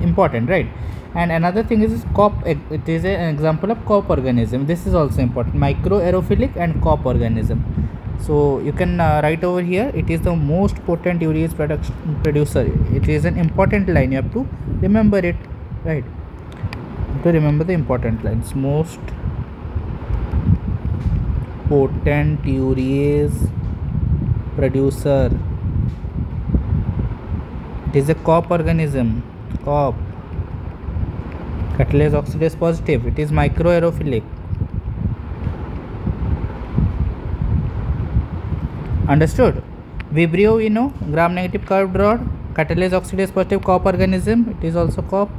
Important, right? And another thing is COP. It is an example of COP organism. This is also important. Microaerophilic and COP organism. So you can write over here. It is the most potent urease producer. It is an important line. You have to remember it, right? You have to remember the important lines. Most potent urease producer. It is a COP organism. COP, catalase oxidase positive. It is microaerophilic. Understood? Vibrio, we know, gram negative curved rod, catalase oxidase positive COP organism. It is also COP.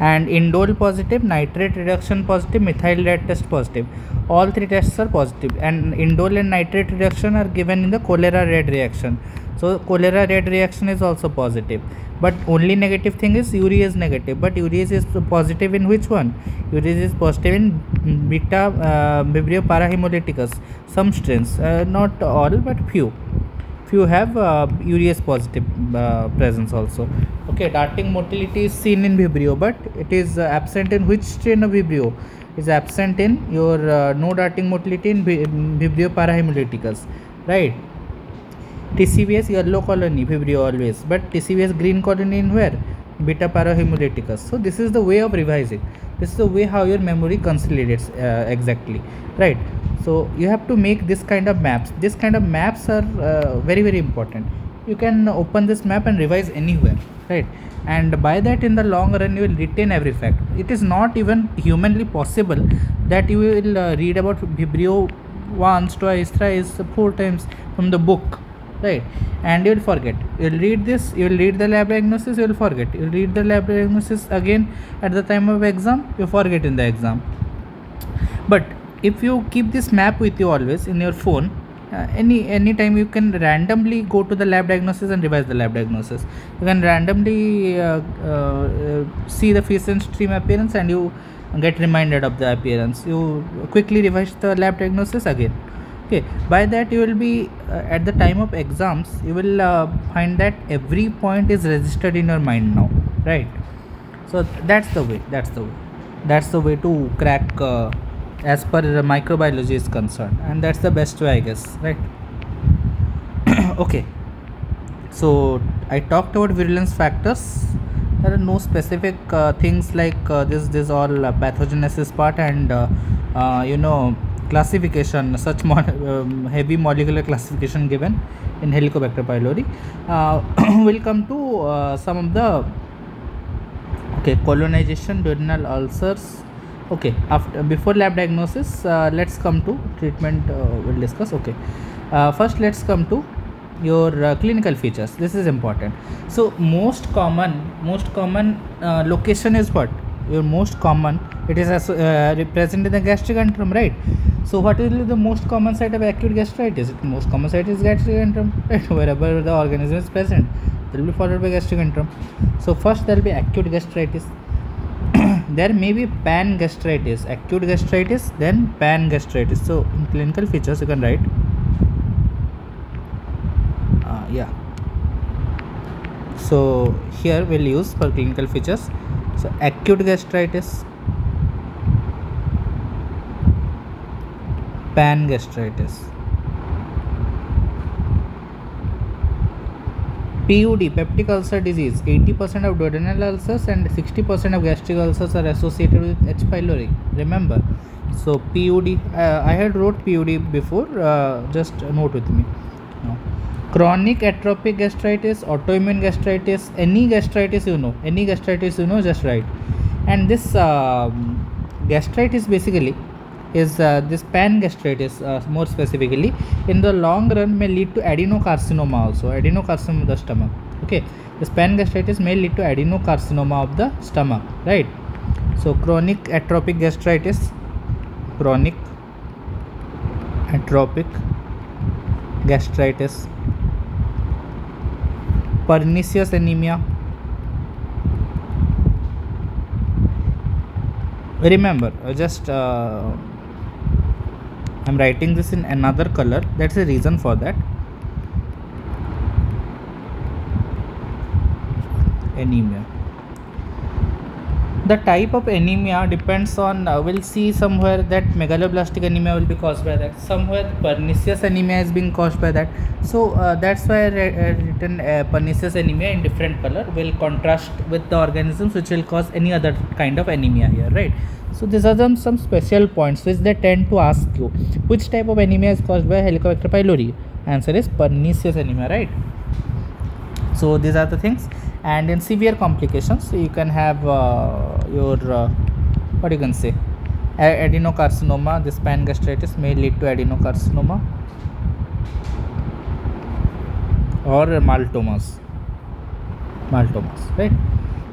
And indole positive, nitrate reduction positive, methyl red test positive. All three tests are positive, and indole and nitrate reduction are given in the cholera red reaction. So cholera red reaction is also positive, but only negative thing is urease negative. But urease is positive in which one? Urease is positive in beta Vibrio parahemolyticus, some strains, not all but few have urease positive presence also. Okay, darting motility is seen in Vibrio, but it is absent in which strain of Vibrio? Is absent in your no darting motility in Vibrio parahemolyticus, right? TCVS yellow colony Vibrio always, but TCVS green colony in where? Beta parahemolyticus. So this is the way of revising. This is the way how your memory consolidates exactly, right? So you have to make this kind of maps. This kind of maps are very important. You can open this map and revise anywhere, right? And by that, in the long run, you will retain every fact. It is not even humanly possible that you will read about Vibrio once, twice, thrice, 4 times from the book, right? And you will forget. You will read this, you will read the lab diagnosis, you will forget. You will read the lab diagnosis again at the time of exam, you forget in the exam. But if you keep this map with you always in your phone, any time you can randomly go to the lab diagnosis and revise the lab diagnosis. You can randomly see the phase and stream appearance, and you get reminded of the appearance. You quickly revise the lab diagnosis again. Okay, by that you will be at the time of exams, you will find that every point is registered in your mind now, right? So that's the way to crack as per microbiology is concerned, and that's the best way, I guess, right? Okay, so I talked about virulence factors. There are no specific things like this all pathogenesis part and classification, such heavy molecular classification given in Helicobacter pylori. We'll come to some of the colonization, duodenal ulcers. Okay, before lab diagnosis, let's come to treatment. We'll discuss. Okay, first let's come to your clinical features. This is important. So most common location is what? Your most common, it is represented in the gastric antrum, right? So what will be the most common site of acute gastritis? The most common site is gastric antrum, right? Wherever the organism is present, it will be followed by gastric antrum. So first there will be acute gastritis. There may be pan gastritis, acute gastritis, then pan gastritis. So in clinical features you can write so here we'll use for clinical features. So acute gastritis, pan gastritis. PUD, peptic ulcer disease. 80% of duodenal ulcers and 60% of gastric ulcers are associated with H. pylori. Remember. So PUD, I had wrote PUD before. Just note with me. No. Chronic atrophic gastritis, autoimmune gastritis, any gastritis you know, just write. And this gastritis basically is this pan gastritis, more specifically, in the long run may lead to adenocarcinoma also, adenocarcinoma of the stomach. Okay, this pan gastritis may lead to adenocarcinoma of the stomach, right? So chronic atrophic gastritis, chronic atrophic gastritis, pernicious anemia. Remember, just I'm writing this in another color. That's the reason for that. Anemia. The type of anemia depends on, we'll see somewhere that megaloblastic anemia will be caused by that, somewhere pernicious anemia is being caused by that. So that's why I written pernicious anemia in different color, will contrast with the organisms which will cause any other kind of anemia here, right? So these are some special points which they tend to ask you, which type of anemia is caused by Helicobacter pylori? Answer is pernicious anemia, right? So these are the things. And in severe complications you can have your what you can say, adenocarcinoma. This pan gastritis may lead to adenocarcinoma or maltomas, right?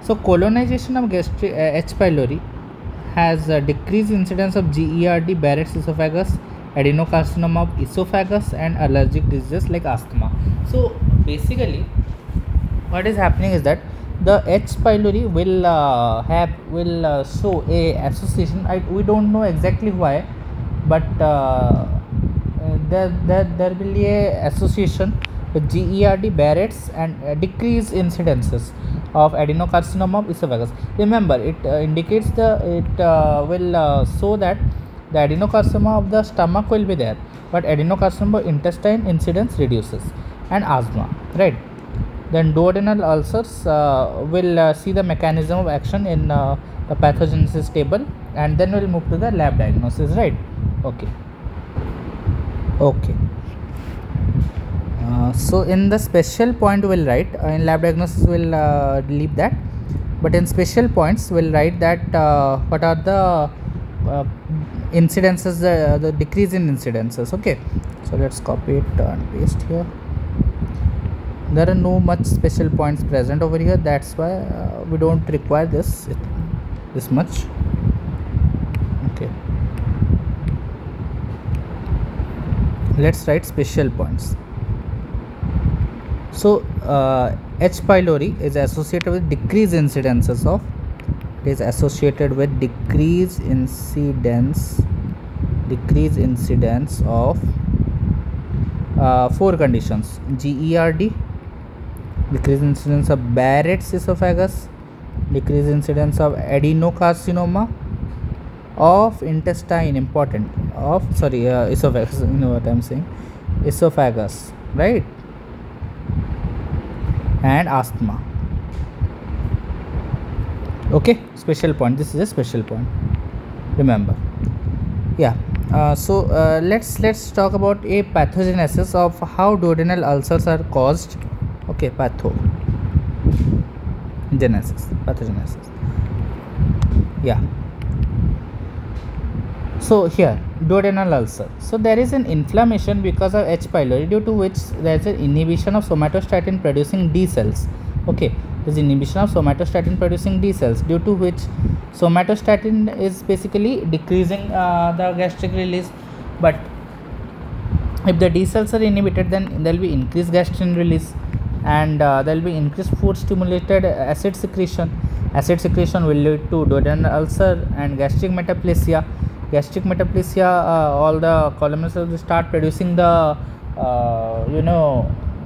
So colonization of gastric H. pylori has a decreased incidence of GERD, Barrett's esophagus, adenocarcinoma of esophagus, and allergic diseases like asthma. So basically what is happening is that the H. pylori will show a association. We don't know exactly why, but there will be a association with GERD, Barrett's, and decreased incidences of adenocarcinoma of esophagus. Remember, it indicates will show that the adenocarcinoma of the stomach will be there, but adenocarcinoma of intestine incidence reduces, and asthma, right? Then duodenal ulcers will see the mechanism of action in the pathogenesis table, and then we'll move to the lab diagnosis, right? Okay. So in the special point we'll write, in lab diagnosis we'll leave that, but in special points we'll write that what are the incidences, the decrease in incidences. Okay, so let's copy it and paste here. There are no much special points present over here, that's why we don't require this much. Okay, let's write special points. So H. pylori is associated with decreased incidences of, it is associated with decreased incidence of 4 conditions: GERD, decreased incidence of Barrett's esophagus, decreased incidence of adenocarcinoma of intestine, esophagus, you know what I'm saying, esophagus, right? And asthma. Okay, special point, this is a special point, remember. Yeah, so let's talk about a pathogenesis of how duodenal ulcers are caused. Okay, pathogenesis. Yeah, so here duodenal ulcer. So there is an inflammation because of H. pylori, due to which there is an inhibition of somatostatin producing D cells. Okay, there is inhibition of somatostatin producing D cells, due to which somatostatin is basically decreasing the gastric release. But if the D cells are inhibited, then there will be increased gastrin release, and there will be increased food stimulated acid secretion. Acid secretion will lead to duodenal ulcer and gastric metaplasia. Gastric metaplasia, all the columns will start producing the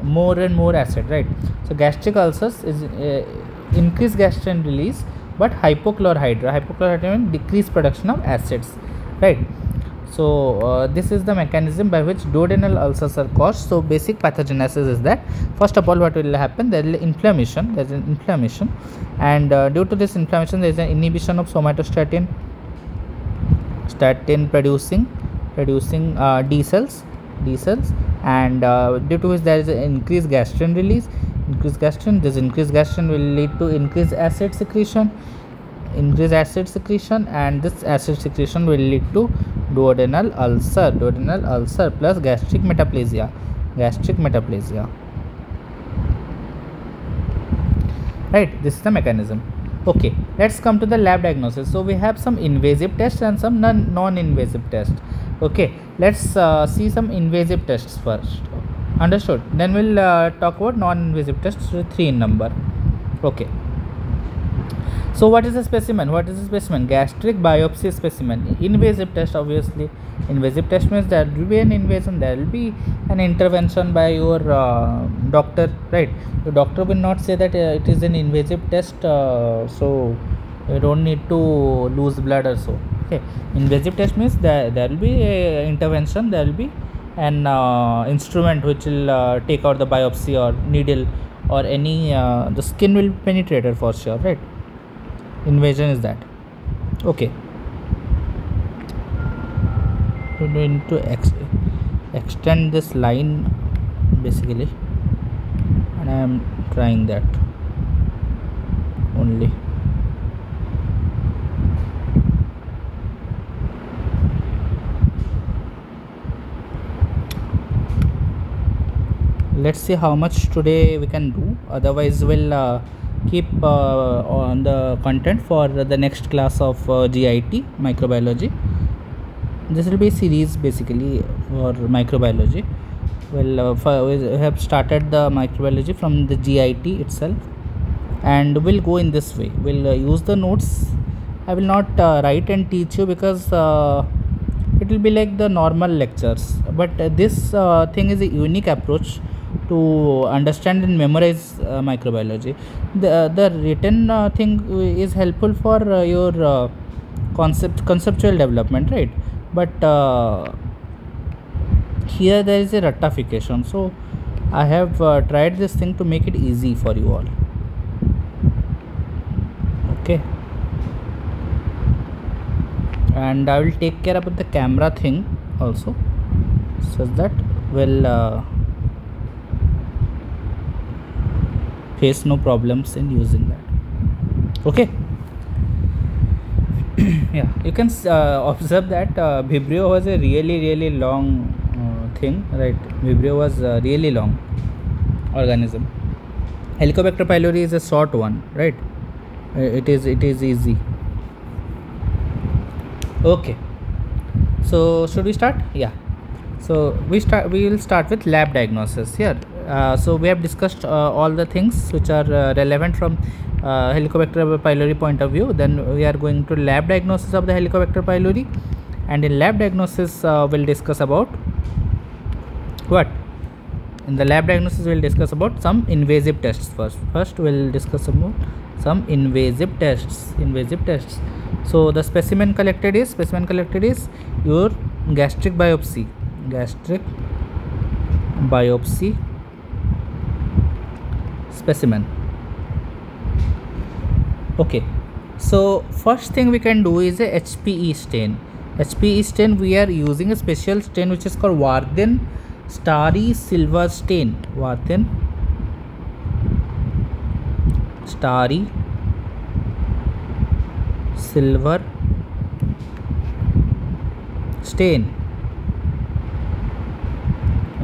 more and more acid, right? So gastric ulcers is increased gastrin release, but hypochlorhydria means decreased production of acids, right? So this is the mechanism by which duodenal ulcers are caused. So basic pathogenesis is that, first of all, what will happen, there is inflammation, and due to this inflammation there is an inhibition of somatostatin producing D cells, and due to which there is an increased gastrin release. This increased gastrin will lead to increased acid secretion, and this acid secretion will lead to duodenal ulcer plus gastric metaplasia. Right, this is the mechanism. Okay, let's come to the lab diagnosis. So we have some invasive tests and some non-invasive tests. Okay, let's see some invasive tests first. Understood? Then we'll talk about non-invasive tests, 3 in number. Okay. So what is a specimen? Gastric biopsy specimen. Invasive test, obviously. Invasive test means there will be an invasion, there will be an intervention by your doctor, right? The doctor will not say that it is an invasive test, so you don't need to lose blood or so. Okay, invasive test means there will be a intervention, there will be an instrument which will take out the biopsy or needle or any the skin will be penetrated for sure, right? Invasion is that. Okay, we need to extend this line basically, and I am trying that only. Let's see how much today we can do, otherwise we'll keep on the content for the next class of GIT microbiology. This will be a series basically for microbiology. We have started the microbiology from the GIT itself, and we'll go in this way. We'll use the notes. I will not write and teach you, because it will be like the normal lectures, but this thing is a unique approach to understand and memorize microbiology. The written thing is helpful for your conceptual development, right? But here there is a ratification, so I have tried this thing to make it easy for you all. Okay, and I will take care about the camera thing also, so that will face no problems in using that. Okay. Yeah, you can observe that Vibrio was a really long thing, right? Vibrio was a really long organism. Helicobacter pylori is a short one, right? It is easy. Okay, so should we start? Yeah, so we will start with lab diagnosis here. So we have discussed all the things which are relevant from Helicobacter pylori point of view. Then we are going to lab diagnosis of the Helicobacter pylori, and in lab diagnosis we'll discuss about what? In the lab diagnosis we'll discuss about some invasive tests first. We'll discuss about some invasive tests. So the specimen collected is your gastric biopsy specimen. Okay, so first thing we can do is a HPE stain. We are using a special stain which is called Warthin Starry Silver stain. Warthin Starry Silver Stain,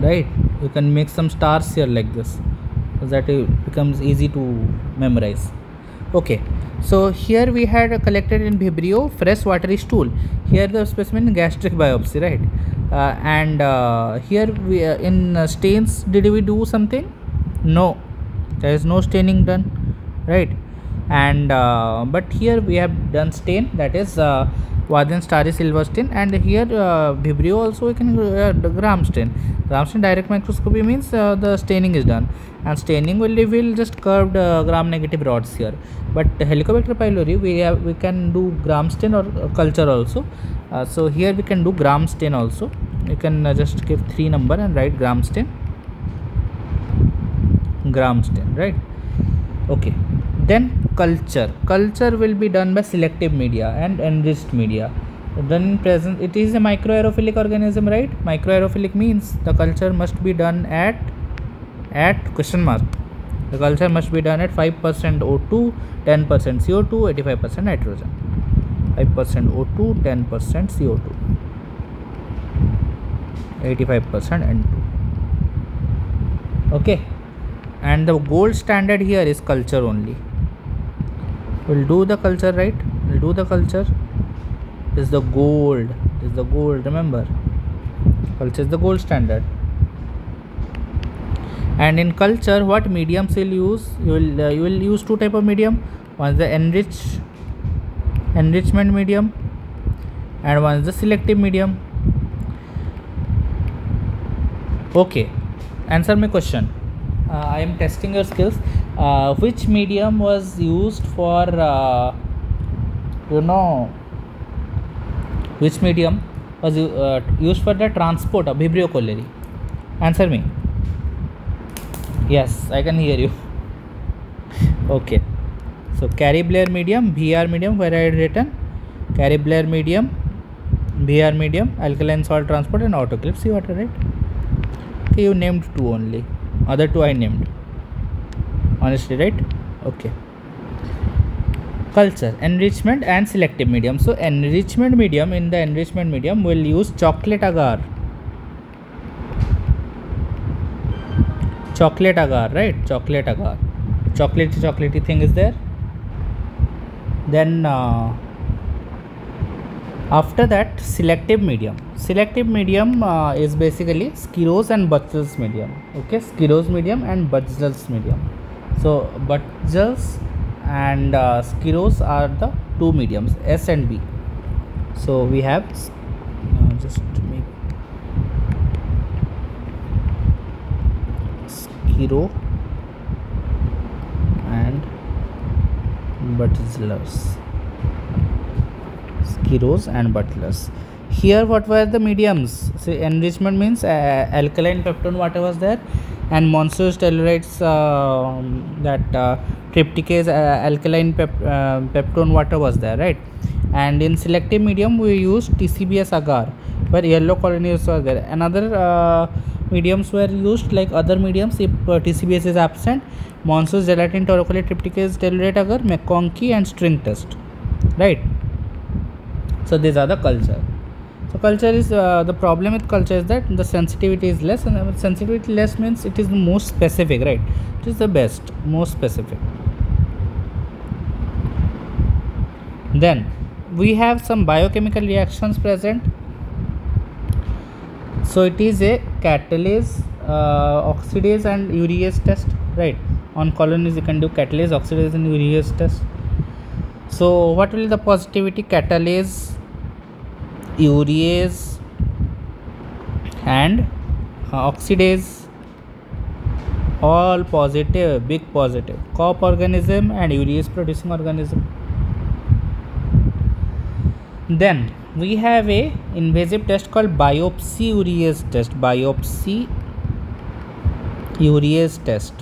right? You can make some stars here like this, so that it becomes easy to memorize. Okay, so here we had collected in Vibrio fresh watery stool. Here the specimen gastric biopsy, right? And here we in stains, did we do something? No, there is no staining done, right? And but here we have done stain, that is Warden starry silver stain, and here Vibrio also we can the gram stain. Gram stain direct microscopy means the staining is done, and staining will reveal just curved gram negative rods here. But Helicobacter pylori we can do gram stain or culture also. So here we can do gram stain also. You can just give 3 number and write gram stain, right? Okay, then culture will be done by selective media and enriched media. Then in present, it is a microaerophilic organism, right? Microaerophilic means the culture must be done at question mark. The culture must be done at 5% O2, 10% CO2, 85% nitrogen. 5% O2, 10% CO2, 85% N2. Okay, and the gold standard here is culture only. We'll do the culture, right? We'll do the culture. This is the gold. Remember, culture is the gold standard. And in culture, what mediums will use? You will use 2 type of medium. One is the enrichment medium, and one is the selective medium. Okay, answer my question. I am testing your skills. Which medium was used for which medium was used for the transport of Vibrio cholerae? Answer me. Yes, I can hear you. Okay, so Carry-Blair medium, VR medium, where I had written Carry-Blair medium, VR medium, alkaline salt transport, and autoclave seawater, right? Okay, you named 2 only. Other 2 I named. Honestly, right? Okay. Culture, enrichment and selective medium. So enrichment medium, in the enrichment medium we'll use chocolate agar, right? Chocolate agar, chocolatey thing is there. Then after that, selective medium is basically Skiros and Butzel's medium. Okay, Skiros medium and Butzel's medium. So Butzel's and Skiros are the 2 mediums, S and B. So we have just make Skiro and Butzel's. Skiros and Butlers. Here what were the mediums? So enrichment means alkaline peptone water was there, and monstrous tellurides, that trypticase alkaline peptone water was there, right? And in selective medium we used TCBS agar, where yellow colonies were there. Another mediums were used like other mediums if TCBS is absent: monstrous gelatin taurocolate trypticase tellurate agar, McConkey, and string test, right? So these are the culture. So culture is the problem with culture is that the sensitivity is less, and sensitivity less means it is the most specific, right? It is the best, most specific. Then we have some biochemical reactions present. So it is a catalase, oxidase and urease test, right? On colonies you can do catalase, oxidase and urease test. So what will be the positivity? Catalase, urease and oxidase, all positive, big positive. COP organism and urease producing organism. Then we have a invasive test called biopsy urease test.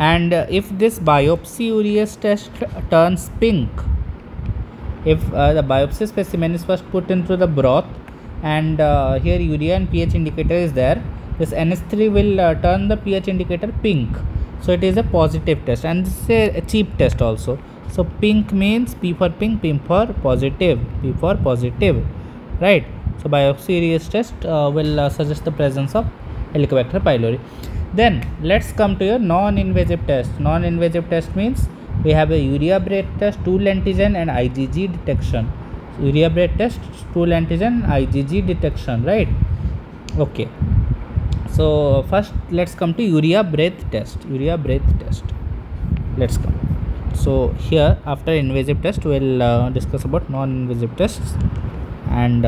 And if this biopsy urease test turns pink, if the biopsy specimen is first put into the broth, and here urea and pH indicator is there, this NH3 will turn the pH indicator pink. So it is a positive test, and this is a cheap test also. So pink means P for pink, P for positive, P for positive, right? So biopsy urease test will suggest the presence of Helicobacter pylori. Then let's come to your non-invasive test. Non-invasive test means we have a urea breath test, stool antigen and IgG detection. So, urea breath test, stool antigen, IgG detection, right? Okay. So first let's come to urea breath test. Urea breath test. Let's come. So here after invasive test we'll discuss about non-invasive tests, and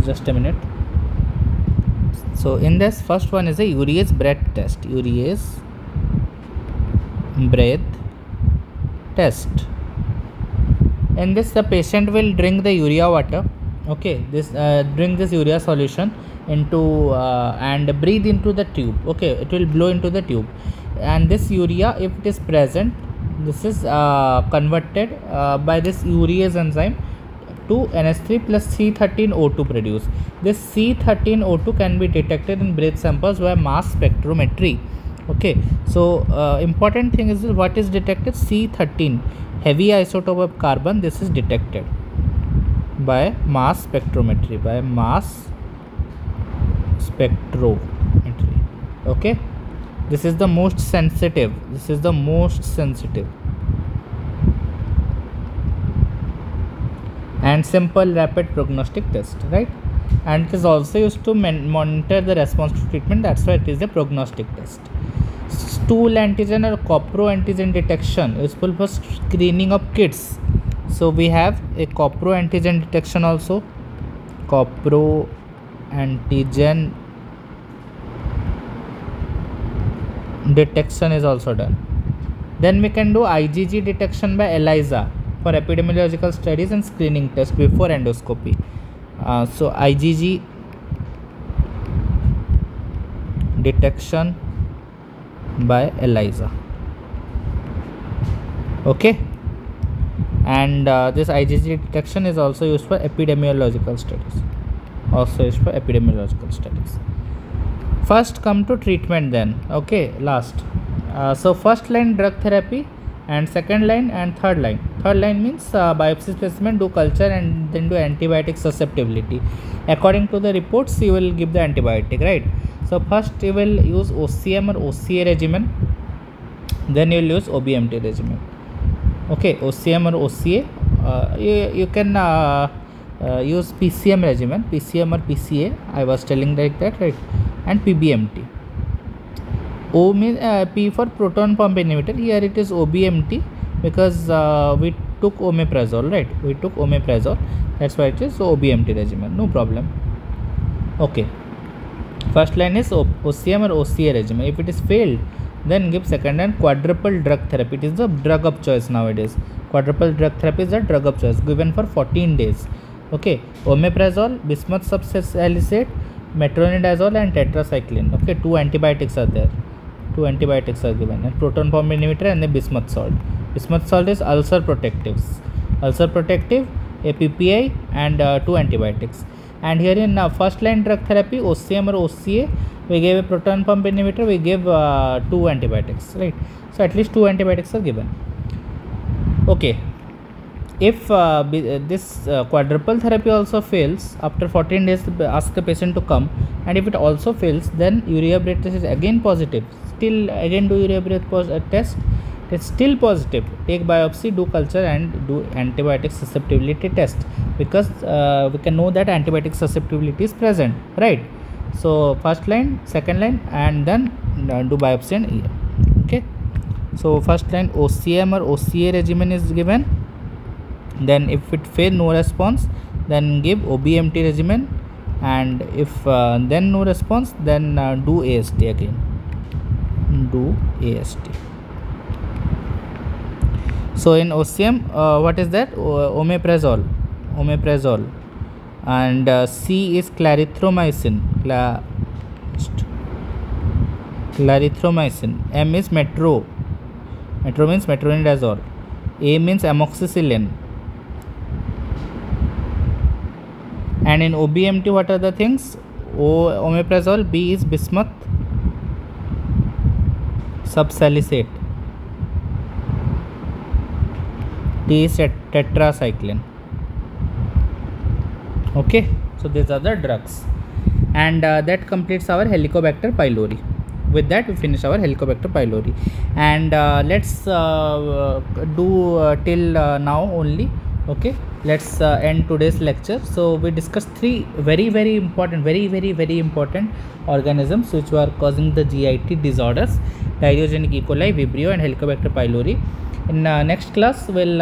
just a minute. So in this first one is a urease breath test. Urease breath test. In this the patient will drink the urea water. Okay, this drink this urea solution into and breathe into the tube. Okay, it will blow into the tube, and this urea, if it is present, this is converted by this urease enzyme to NH3 plus C13O2 produce. This C13O2 can be detected in breath samples via mass spectrometry. Okay, so important thing is what is detected? C13, heavy isotope of carbon. This is detected by mass spectrometry, by mass spectrometry. Okay, this is the most sensitive. This is the most sensitive and simple rapid prognostic test, right? And it is also used to monitor the response to treatment. That's why it is a prognostic test. Stool antigen or copro antigen detection useful for screening of kids. So we have a copro antigen detection also. Copro antigen detection is also done. Then we can do IgG detection by ELISA for epidemiological studies and screening test before endoscopy. So IgG detection by ELISA. Okay, and this IgG detection is also used for epidemiological studies. First come to treatment then. Okay, last. So first line drug therapy, and second line and third line. Third line means biopsy specimen, do culture, and then do antibiotic susceptibility. According to the reports, you will give the antibiotic, right? So first you will use OCM or OCA regimen, then you will use OBMT regimen. Okay, OCM or OCA. You can use PCM regimen, PCM or PCA. I was telling like that, right? And PBMT. O means P for proton pump inhibitor. Here it is OBMT because we took omeprazole, right? We took omeprazole. That's why it is OBMT regimen. No problem. Okay. First line is OCM or OCA regimen. If it is failed, then give second line quadruple drug therapy. It is the drug of choice nowadays. Quadruple drug therapy is the drug of choice given for 14 days. Okay. Omeprazole, bismuth subsalicate, metronidazole and tetracycline. Okay. 2 antibiotics are there. 2 antibiotics are given, and proton pump inhibitor and the bismuth salt. Bismuth salt is ulcer protectives. Ulcer protective, a PPI and 2 antibiotics. And here in first line drug therapy, OCM or OCA, we gave a proton pump inhibitor, we gave 2 antibiotics, right? So at least 2 antibiotics are given. Okay. If this quadruple therapy also fails, after 14 days ask the patient to come, and if it also fails, then urea breath test is again positive. Still again do urea breath test. It's still positive. Take biopsy, do culture and do antibiotic susceptibility test, because we can know that antibiotic susceptibility is present, right? So first line, second line, and then do biopsy and EM. Okay. So first line OCM or OCA regimen is given. Then if it fail, no response, then give OBMT regimen, and if then no response, then do AST again. Do AST. So in OCM, what is that? Omeprazole, and C is clarithromycin. Clarithromycin. M is metro means metronidazole. A means amoxicillin. And in OBMT, what are the things? Omeprazole. B is bismuth subsalicate. tetracycline. Okay, so these are the drugs, and that completes our Helicobacter pylori. With that, we finish our Helicobacter pylori, and let's do till now only. Okay, let's end today's lecture. So we discussed three very important, very important organisms which were causing the GIT disorders: Diarrheogenic E. coli, Vibrio, and Helicobacter pylori. In next class, we'll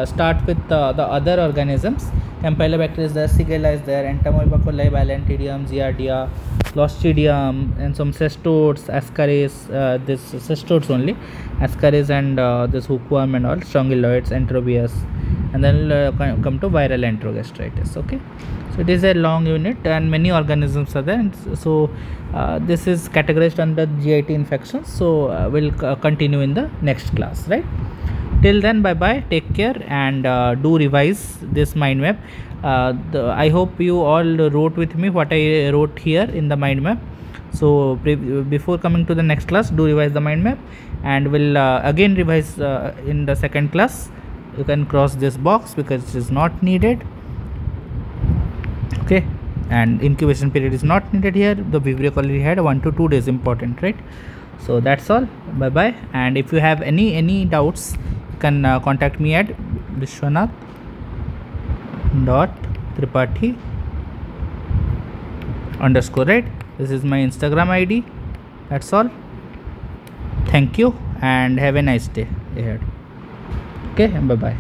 start with the other organisms. Campylobacter is there, Shigella is there, Entomobacter coli, Balantidium, Giardia, Clostridium, and some cestodes, Ascaris, this cestodes only, Ascaris, and this hookworm and all, Strongyloids, Enterobius, and then we'll come to viral enterogastritis. Okay, so it is a long unit and many organisms are there, and so this is categorized under GIT infections. So we'll continue in the next class, right? Till then, bye bye, take care, and do revise this mind map. I hope you all wrote with me what I wrote here in the mind map. So before coming to the next class, do revise the mind map, and we'll again revise in the second class. You can cross this box because it is not needed. Okay, and incubation period is not needed here. The Vibrio coli had 1 to 2 days, important, right? So that's all. Bye bye, and if you have any doubts, you can contact me at Biswanath.Tripathy _ right? This is my Instagram ID. That's all. Thank you and have a nice day ahead. Okay, bye bye.